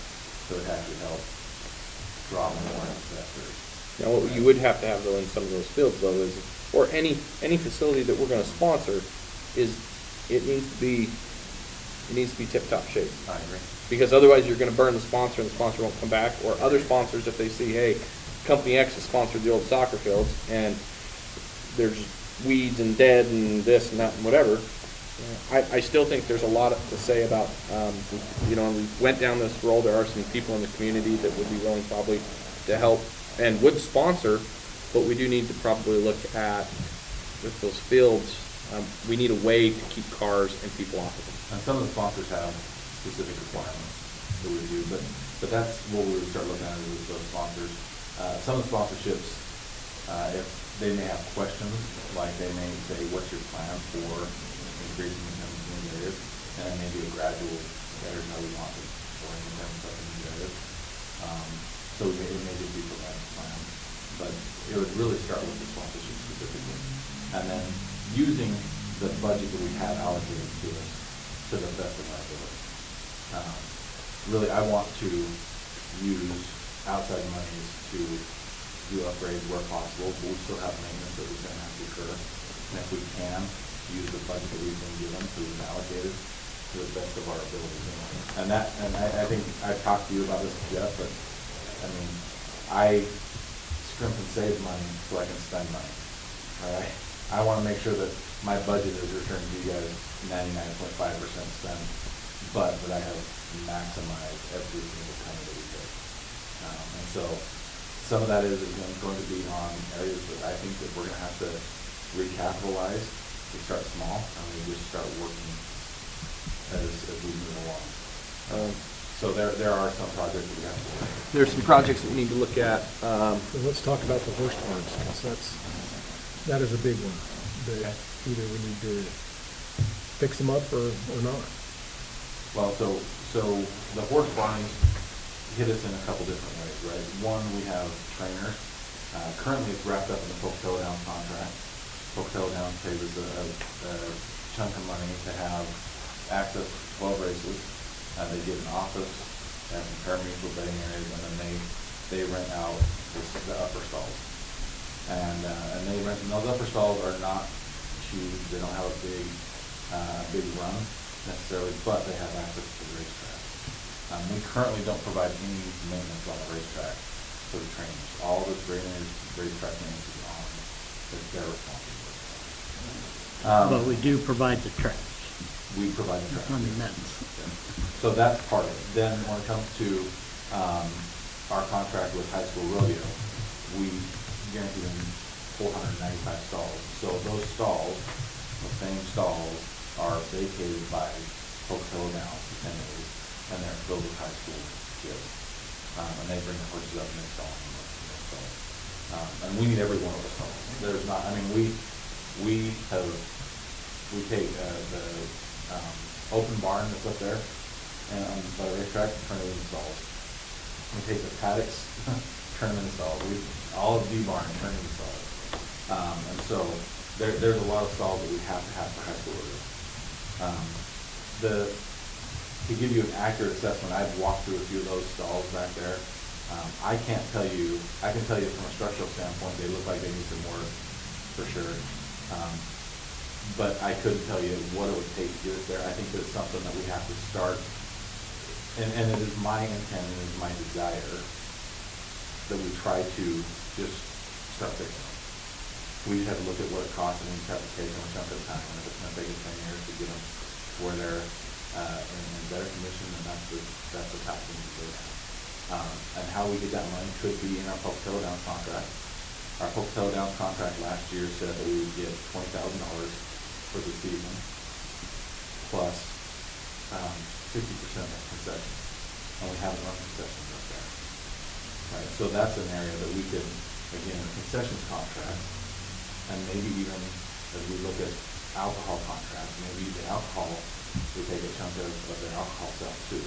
so it actually helps draw more investors. Now, what you would have to have though in some of those fields though is, or any facility that we're going to sponsor, is it needs to be tip-top shape. I agree. Because otherwise you're going to burn the sponsor and the sponsor won't come back. Or other sponsors, if they see, hey, Company X has sponsored the old soccer fields and there's weeds and dead and this and that and whatever. I still think there's a lot to say about, you know, we went down this road. There are some people in the community that would be willing probably to help and would sponsor, but we do need to probably look at, with those fields, we need a way to keep cars and people off of them. And some of the sponsors have specific requirements that we do, but that's what we would start looking at is those sponsors. Some of the sponsorships, if they may have questions, like they may say, what's your plan for increasing attendance in these areas? And it may be a gradual, there's how we want to bring attendance up in these areas. So it may just be providing a plan, but it would really start with the sponsorship specifically. And then using the budget that we have allocated to us to the best of our ability. Really, I want to use outside monies to do upgrades where possible, but we still have maintenance that we're going to have to occur. And if we can, use the budget that we've been given, so we've allocated to the best of our abilities. And I think I've talked to you about this, Jeff, but I mean, I scrimp and save money so I can spend money. All right? I want to make sure that my budget is returning to you guys 99.5% spent, but that I have maximized every single penny that we take. And so some of that is going to be on areas that I think that we're going to have to recapitalize. We start small and we just start working as we move along. So there are some projects that we have to work. There's some projects that we need to look at. So let's talk about the horse barns, because that is a big one. That either we need to fix them up or not. Well, so the horse barns hit us in a couple different ways, right? One, we have trainers. Currently, it's wrapped up in the Pocatello Downs contract. Pocatello Downs pays us a chunk of money to have access to 12 races. They get an office, they have some parimutuel betting areas, and then they rent out the upper stalls. And they rent, and those upper stalls are not huge. They don't have a big run necessarily, but they have access to the racetrack. We currently don't provide any maintenance on the racetrack for the trainers. All the trainers, racetrack maintenance is on, it's their responsibility. But we do provide the tracks. We provide the I trainers. mean, that's, So that's part of it. Then when it comes to our contract with High School Rodeo, we guarantee them 495 stalls. So those stalls, the same stalls, are vacated by Pocatello Downs, and they're filled with high school kids. And they bring the horses up and install them. And we need every one of the stalls. There's not, I mean, we take the open barn that's up there and by the racetrack, turn it into stalls. We take the paddocks, turn them into stalls. All of the barn, turn it into stalls. And so there's a lot of stalls that we have to have for high school rodeo. To give you an accurate assessment, I've walked through a few of those stalls back there. I can't tell you, I can tell you from a structural standpoint, they look like they need some work, for sure. But I couldn't tell you what it would take to get it there. I think that's something that we have to start, and it is my intent and it is my desire that we try to just start fixing them. We just have to look at what it costs and we just have to take them a chunk at a time. And if it's going to take us 10 years to get them where they're in better condition, then that's the path we need to go down. And how we get that money could be in our Pocatello Downs contract. Our Pocatello Downs contract last year said that we would get $20,000 for the season, plus 50% of concessions, and we haven't run concessions up there. Right, so that's an area that we could, again, a concessions contract, and maybe even as we look at alcohol contracts, maybe the alcohol, we take a chunk of their alcohol sales too.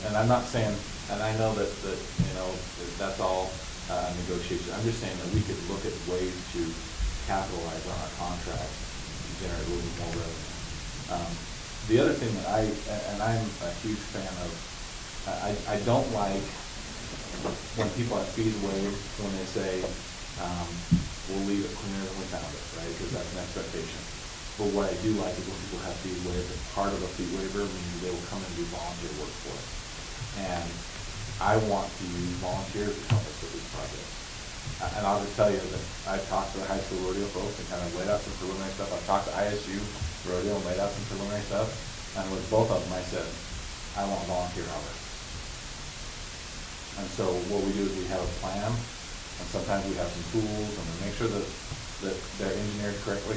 And I'm not saying, and I know that you know that's all negotiation. I'm just saying that we could look at ways to capitalize on our contract to generate a little bit more revenue. The other thing that I'm a huge fan of, I don't like when people have fees waived when they say, we'll leave it cleaner than we found it, right? Because that's an expectation. But what I do like is when people have fees waived, and part of a fee waiver means they will come and do volunteer work for us. And I want to use volunteers to help us with these projects. And I'll just tell you that I've talked to the high school rodeo folks and kind of laid out some preliminary stuff. I've talked to ISU rodeo and laid out some preliminary stuff. And with both of them, I said, I want volunteer hours. And so what we do is we have a plan, and sometimes we have some tools, and we make sure that they're engineered correctly.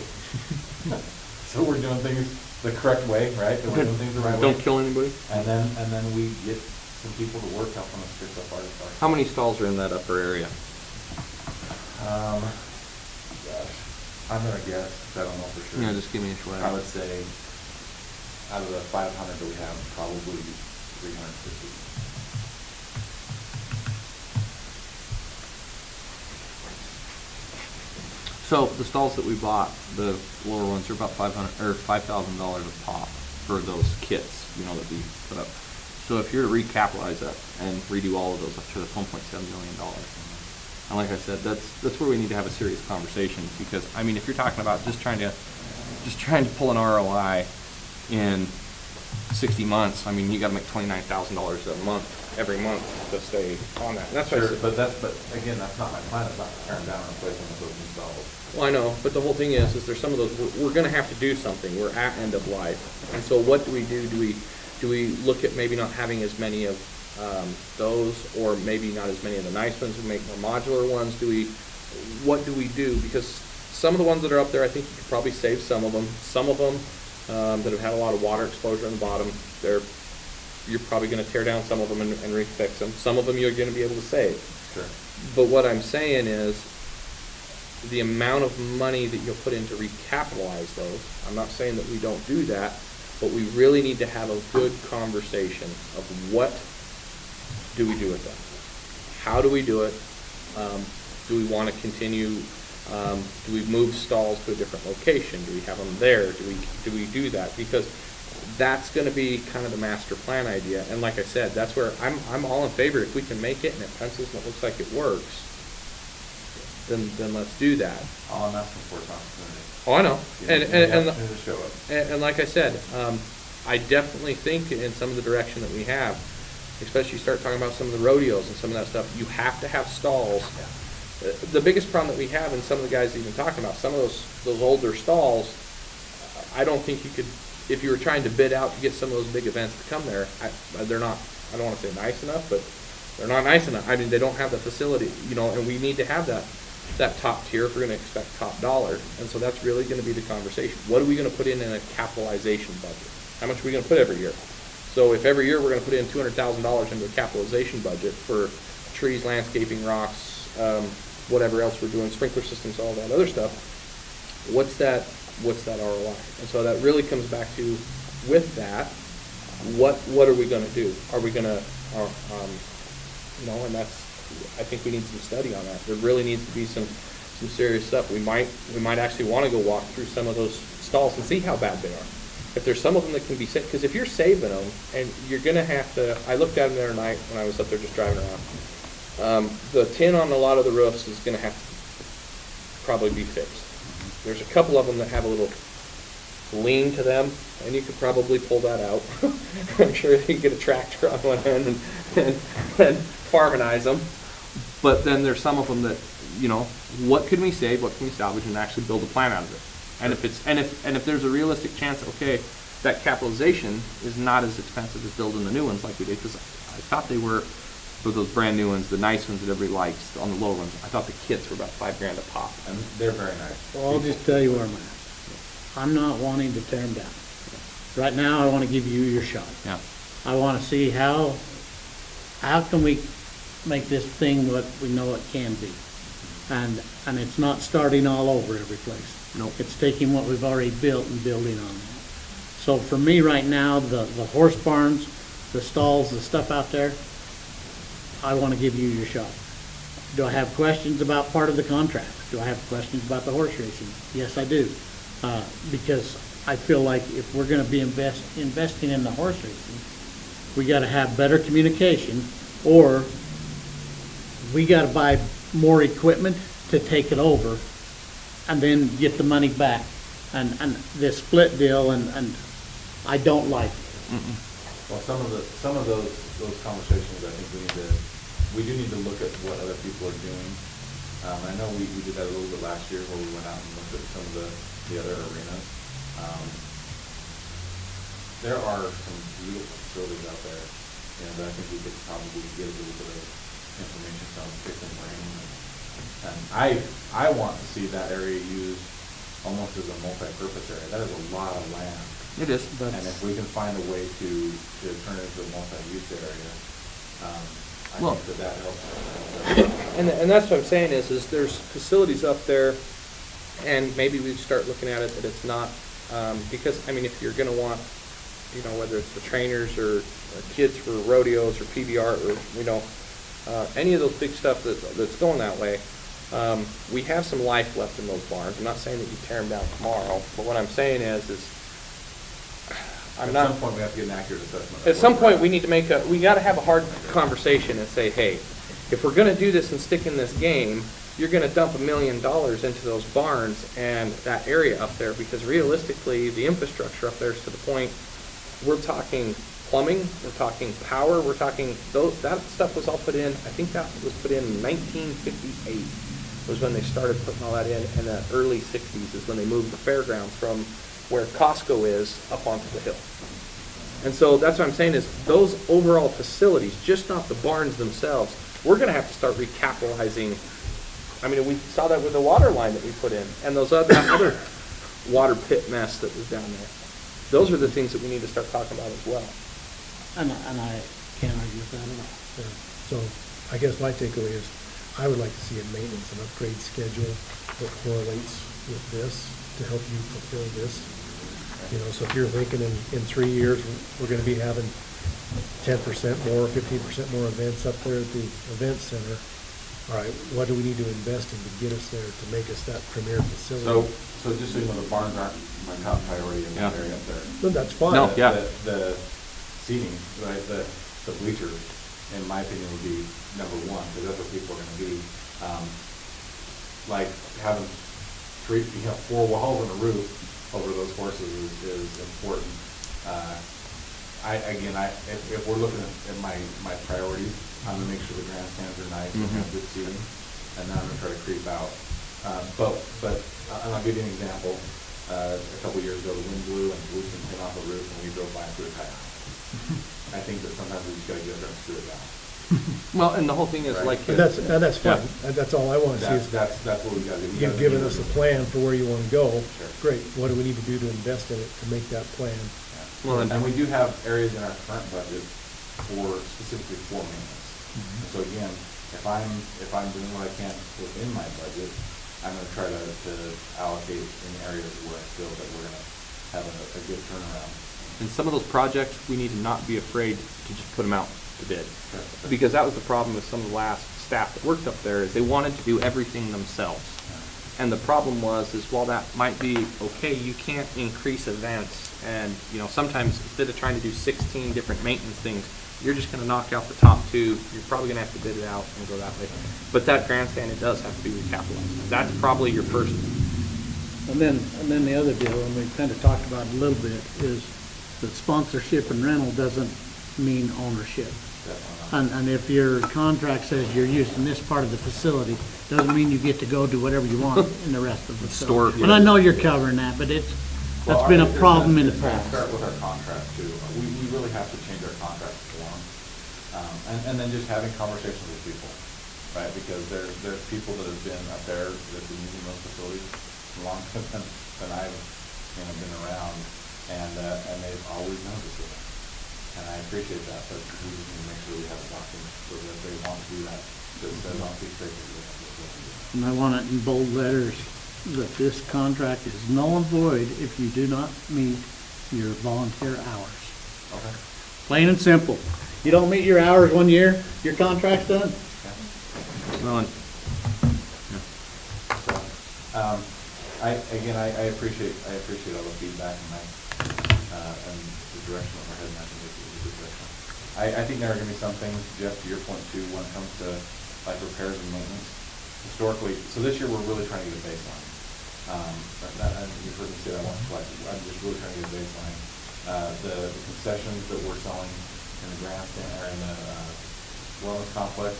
So we're doing things the correct way, right? And we're doing things the right way. Don't kill anybody. And then we get some people to work helping us fix up our. How many stalls are in that upper area? Gosh, I'm gonna guess, I don't know for sure. Yeah, just give me a swag. I would say, out of the 500 that we have, probably 350. So the stalls that we bought, the lower ones, are about $500 or $5,000 a pop for those kits, you know, that we put up. So if you're to recapitalize that and redo all of those, I'm sure that's $1.7 million. And like I said, that's where we need to have a serious conversation, because I mean, if you're talking about just trying to pull an ROI in 60 months, I mean, you got to make $29,000 a month every month to stay on that. And that's why I Sure, said, but again, that's not my plan, it's not to tear them down and replace them with those new stalls. well, I know, but the whole thing is there's some of those, we're gonna have to do something, we're at end of life. And so what do we do? Do we look at maybe not having as many of those, or maybe not as many of the nice ones, and make more modular ones? What do we do? Because some of the ones that are up there, I think you could probably save some of them. Some of them that have had a lot of water exposure on the bottom, you're probably gonna tear down some of them and refix them. Some of them you're gonna be able to save. Sure. But what I'm saying is, the amount of money that you'll put in to recapitalize those, I'm not saying that we don't do that, but we really need to have a good conversation of what do we do with them? How do we do it? Do we want to continue, do we move stalls to a different location? Do we have them there? Do we do that? Because that's going to be kind of the master plan idea. And like I said, that's where I'm all in favor. If we can make it and it pencils and it looks like it works, then let's do that. All I'm asking for is opportunity. Oh, I know. And show up. And like I said, I definitely think in some of the direction that we have, especially you start talking about some of the rodeos and some of that stuff, you have to have stalls. The biggest problem that we have, and some of the guys even talking about, some of those older stalls, I don't think you could, if you were trying to bid out to get some of those big events to come there, they're not, I don't want to say nice enough, but they're not nice enough. I mean, they don't have the facility, you know, and we need to have that top tier if we're going to expect top dollar. And so that's really going to be the conversation. What are we going to put in a capitalization budget? How much are we going to put every year? So if every year we're going to put in $200,000 into a capitalization budget for trees, landscaping, rocks, whatever else we're doing, sprinkler systems, all that other stuff, what's that ROI? And so that really comes back to, with that, what are we going to do? Are we going to, you know, and that's, I think we need some study on that. There really needs to be some serious stuff. We might actually want to go walk through some of those stalls and see how bad they are. If there's some of them that can be saved, because if you're saving them, and you're going to have to, I looked at them the other night when I was up there just driving around. The tin on a lot of the roofs is going to have to probably be fixed. There's a couple of them that have a little lean to them, and you could probably pull that out. I'm sure you can get a tractor on one end and farminize them. But then there's some of them that, you know, what can we save, what can we salvage, and actually build a plan out of it. And if there's a realistic chance, okay, that capitalization is not as expensive as building the new ones like we did, because I thought they were, for those brand new ones, the nice ones that everybody likes, on the low ones, I thought the kits were about $5,000 a pop. And they're very nice. Well, I'll just tell you where I'm at. I'm not wanting to tear them down. Right now, I want to give you your shot. Yeah. I want to see how can we make this thing what we know it can be. And it's not starting all over every place. Nope. It's taking what we've already built and building on that. So for me right now, the horse barns, the stalls, the stuff out there, I want to give you your shot. Do I have questions about part of the contract? Do I have questions about the horse racing? Yes, I do. Because I feel like if we're going to be investing in the horse racing, we got to have better communication, or we got to buy more equipment to take it over and then get the money back. And this split deal, and I don't like it. Well, some of those conversations, I think we do need to look at what other people are doing I know we did that a little bit last year where we went out and looked at some of the other arenas. There are some beautiful facilities out there, that I think we could probably get a little bit of information from, pick them brain. And I want to see that area used almost as a multi-purpose area. That is a lot of land. It is. And if we can find a way to turn it into a multi-use area, I Well- think that helps. And that's what I'm saying is there's facilities up there, and maybe we start looking at it that it's not, because, I mean, if you're gonna want, whether it's the trainers or kids for rodeos or PBR or, any of those big stuff that's going that way, we have some life left in those barns. I'm not saying that you tear them down tomorrow, but what I'm saying is At some point, we have to get an accurate assessment. at some point, we gotta have a hard conversation and say, hey, if we're gonna do this and stick in this game, you're gonna dump $1 million into those barns and that area up there, because realistically, the infrastructure up there is to the point, we're talking plumbing, we're talking power, we're talking, that stuff was all put in, I think that was put in 1958, was when they started putting all that in, and the early 60s is when they moved the fairgrounds from where Costco is up onto the hill. And so that's what I'm saying is those overall facilities, just not the barns themselves, we're gonna have to start recapitalizing. I mean, we saw that with the water line that we put in and those other water pit mess that was down there. Those are the things that we need to start talking about as well. And I can't argue with that at all. So I guess my takeaway is, I would like to see a maintenance and upgrade schedule that correlates with this to help you fulfill this. So if you're thinking in 3 years, we're gonna be having 10% more, 15% more events up there at the event center. All right, what do we need to invest in to get us there, to make us that premier facility? So just so you know, the barns aren't my top priority in that area up there. No, that's fine. No, yeah. The seating, right, the bleachers, in my opinion, would be number one, because that's where people are gonna be. Like having 4 walls and a roof over those horses is important. If we're looking at my priorities, I'm gonna make sure the grandstands are nice and have good seating, and then I'm gonna try to creep out. But I'll give you an example. A couple years ago, the wind blew and blew some tin off the roof, and we drove by and threw it kayak. I think that sometimes we just gotta get there and screw it down. Well, and the whole thing is Right. like. And that's fine. That's all I want to see is, That's what we gotta do. We you've gotta given do us a it. plan for where you want to go. Sure. Great. What do we need to do to invest in it to make that plan? Well, And we do have areas in our current budget specifically for maintenance. And so again, if I'm doing what I can within my budget, I'm gonna try to allocate in areas where I feel that we're gonna have a good turnaround. And some of those projects, we need to not be afraid to just put them out to bid. Sure. Because that was the problem with some of the last staff that worked up there, is they wanted to do everything themselves. And the problem was, is while that might be okay, you can't increase events. And, sometimes instead of trying to do 16 different maintenance things, you're just gonna knock out the top 2. You're probably gonna have to bid it out and go that way. But that grandstand, it does have to be recapitalized. That's probably your first. And then the other deal, and we've kind of talked about it a little bit, is that sponsorship and rental doesn't mean ownership. And if your contract says you're using this part of the facility, doesn't mean you get to go do whatever you want in the rest of the Store. facility. And I know you're covering that, but that's been a problem in the It's gonna past. start with our contract too. We really have to change our contract form. And then just having conversations with people, right? Because there's people that have been up there that have been using those facilities longer than I've, been around, and they've always noticed it. And I appreciate that, but we just need to make sure we have a document so that if they want to do that, that says on a piece of paper, they have to do it. And I want it in bold letters that this contract is null and void if you do not meet your volunteer hours. Okay. Plain and simple. You don't meet your hours 1 year, your contract's done. Well, and So, I appreciate all the feedback and the direction that we're heading. I think it's a good direction. I think there are gonna be some things, Jeff, to your point too, when it comes to like repairs and maintenance. Historically, so this year we're really trying to get a baseline. And you've heard me say that once, like, I'm just really trying to get a baseline. The concessions that we're selling in the grandstand or in the wellness complex,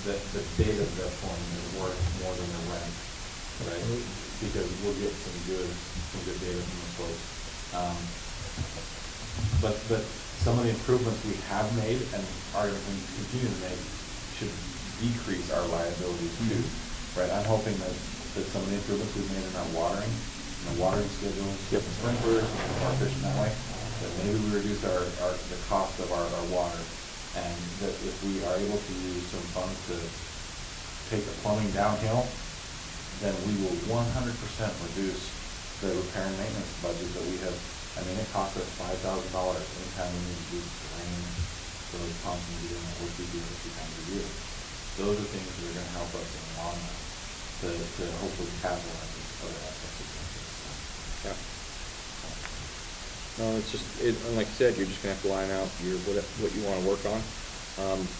the data of that one is worth more than the rent, right? Because we'll get some good data from the folks. But some of the improvements we have made and are going to continue to make should decrease our liabilities too, right? I'm hoping that some of the improvements we've made in our watering, and the watering schedules, the sprinklers, and more efficient that way, that maybe we reduce the cost of our water, and that if we are able to use some funds to take the plumbing downhill, then we will 100% reduce the repair and maintenance budget that we have. I mean, it costs us $5,000 anytime we need to drain those pumps and do what we do 3 times a year. Those are things that are going to help us in the long run to hopefully capitalize on other aspects of things. Yeah. No, it's just, and like I said, you're just gonna have to line out what you wanna work on.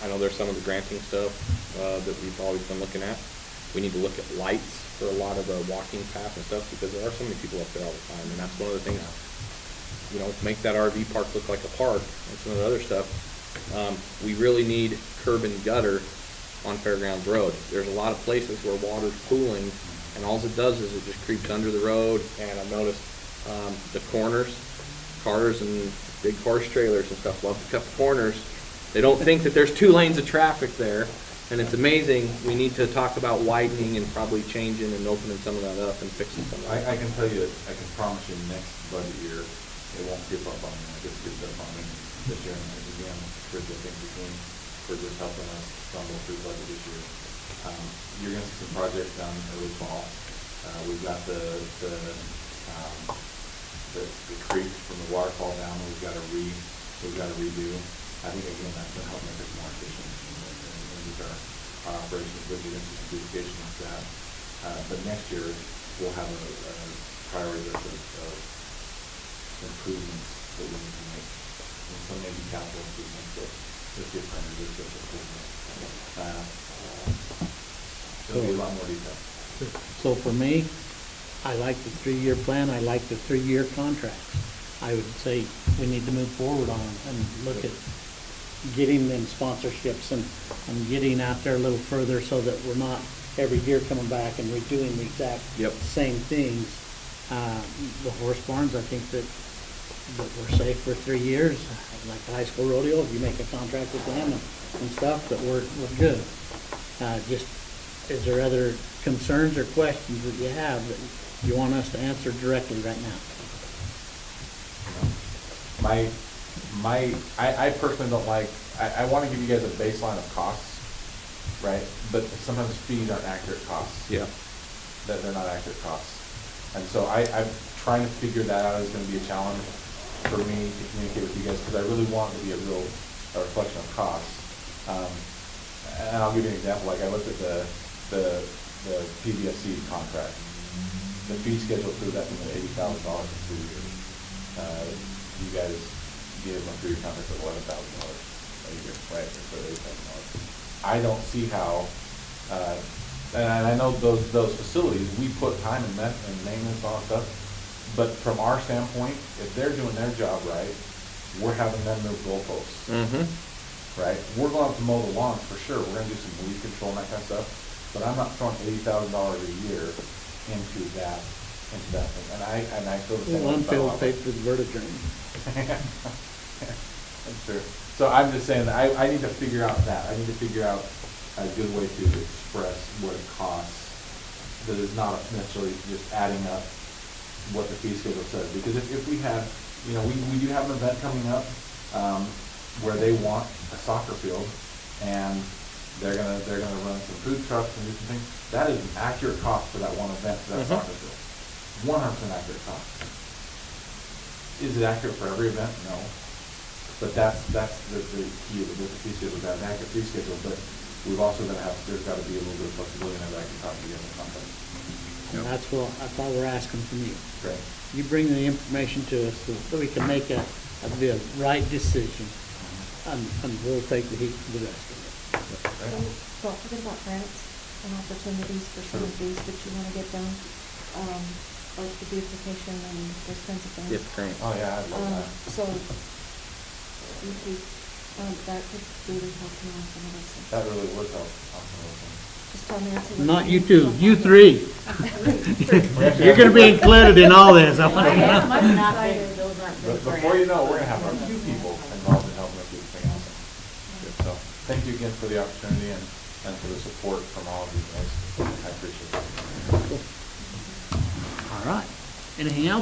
I know there's some of the granting stuff, that we've always been looking at. We need to look at lights for a lot of the walking paths and stuff, because there are so many people up there all the time, and that's one of the things, you know, make that RV park look like a park, and some of the other stuff. We really need curb and gutter on Fairgrounds Road. There's a lot of places where water's pooling, and all it does is it just creeps under the road, and I've noticed, the corners, cars and big horse trailers and stuff love to cut the corners. They don't think that there's 2 lanes of traffic there, and it's amazing. We need to talk about widening and probably changing and opening some of that up and fixing some of that. I can tell you, I can promise you next budget year, it won't creep up on me like it's creeped up on me this year. And again, Chris, I think for just helping us stumble through budget this year. You're gonna see some projects done early fall. We've got the creek from the waterfall down, we've got to redo. I think again, that's going to help make us more efficient and use our operations, but you're going to see some duplication like that. But next year, we'll have a priority list of improvements that we need to make. And some maybe capital improvements, but this year, primarily, this improvement. There'll be a lot more detail. So for me, I like the 3-year plan, I like the 3-year contracts. I would say we need to move forward on them and look at getting them sponsorships and getting out there a little further so that we're not every year coming back and redoing the exact same things. The horse barns, I think that we're safe for 3 years. Like the high school rodeo, if you make a contract with them and stuff, that we're good. Just, is there other concerns or questions that you have that you want us to answer directly right now? I personally don't like, I want to give you guys a baseline of costs, right? But sometimes fees aren't accurate costs. Yeah. That they're not accurate costs. And so I'm trying to figure that out is going to be a challenge for me to communicate with you guys, because I really want it to be a reflection of costs. And I'll give you an example. Like I looked at the PBSC contract. The fee schedule through that thing at $80,000 for 2 years. You guys gave them a 3-year contract of $11,000 a year, right? For $80,000. I don't see how, and I know those facilities, we put time and maintenance on stuff, but from our standpoint, if they're doing their job right, we're having them move goalposts. Mm-hmm. Right? We're going to have to mow the lawns for sure. We're going to do some weed control and that kind of stuff, but I'm not throwing $80,000 a year into that thing. And I feel the same way. One field paid for the vertidrain. That's true. So I'm just saying that I need to figure out that. I need to figure out a good way to express what it costs that is not necessarily just adding up what the fee schedule says. Because if we have, you know, we do have an event coming up where they want a soccer field, and they're gonna run some food trucks and do some things. That is an accurate cost for that one event, for that soccer field. 100% accurate cost. Is it accurate for every event? No. But that's the key with the fee schedule. We've got an accurate fee schedule, but we've also there's got to be a little bit of flexibility in that I can talk to you in the contract. And that's all we're asking from you. Great. You bring the information to us so we can make a right decision, and we'll take the heat for the rest of it. Don't forget about grants and opportunities for some of these that you want to get done, like the beautification and those kinds of things. Yes, great. Oh yeah, I love that. So, if you That could really help you on some of those things. That really would help on some of those things. Just tell Nancy. what Not you you need. two, you three. You're gonna be included in all this, I want to know. But before you know, we're gonna have a few people involved in helping us do this thing awesome. Good, so, thank you again for the opportunity and for the support from all of you guys. I appreciate it. All right. Anything else?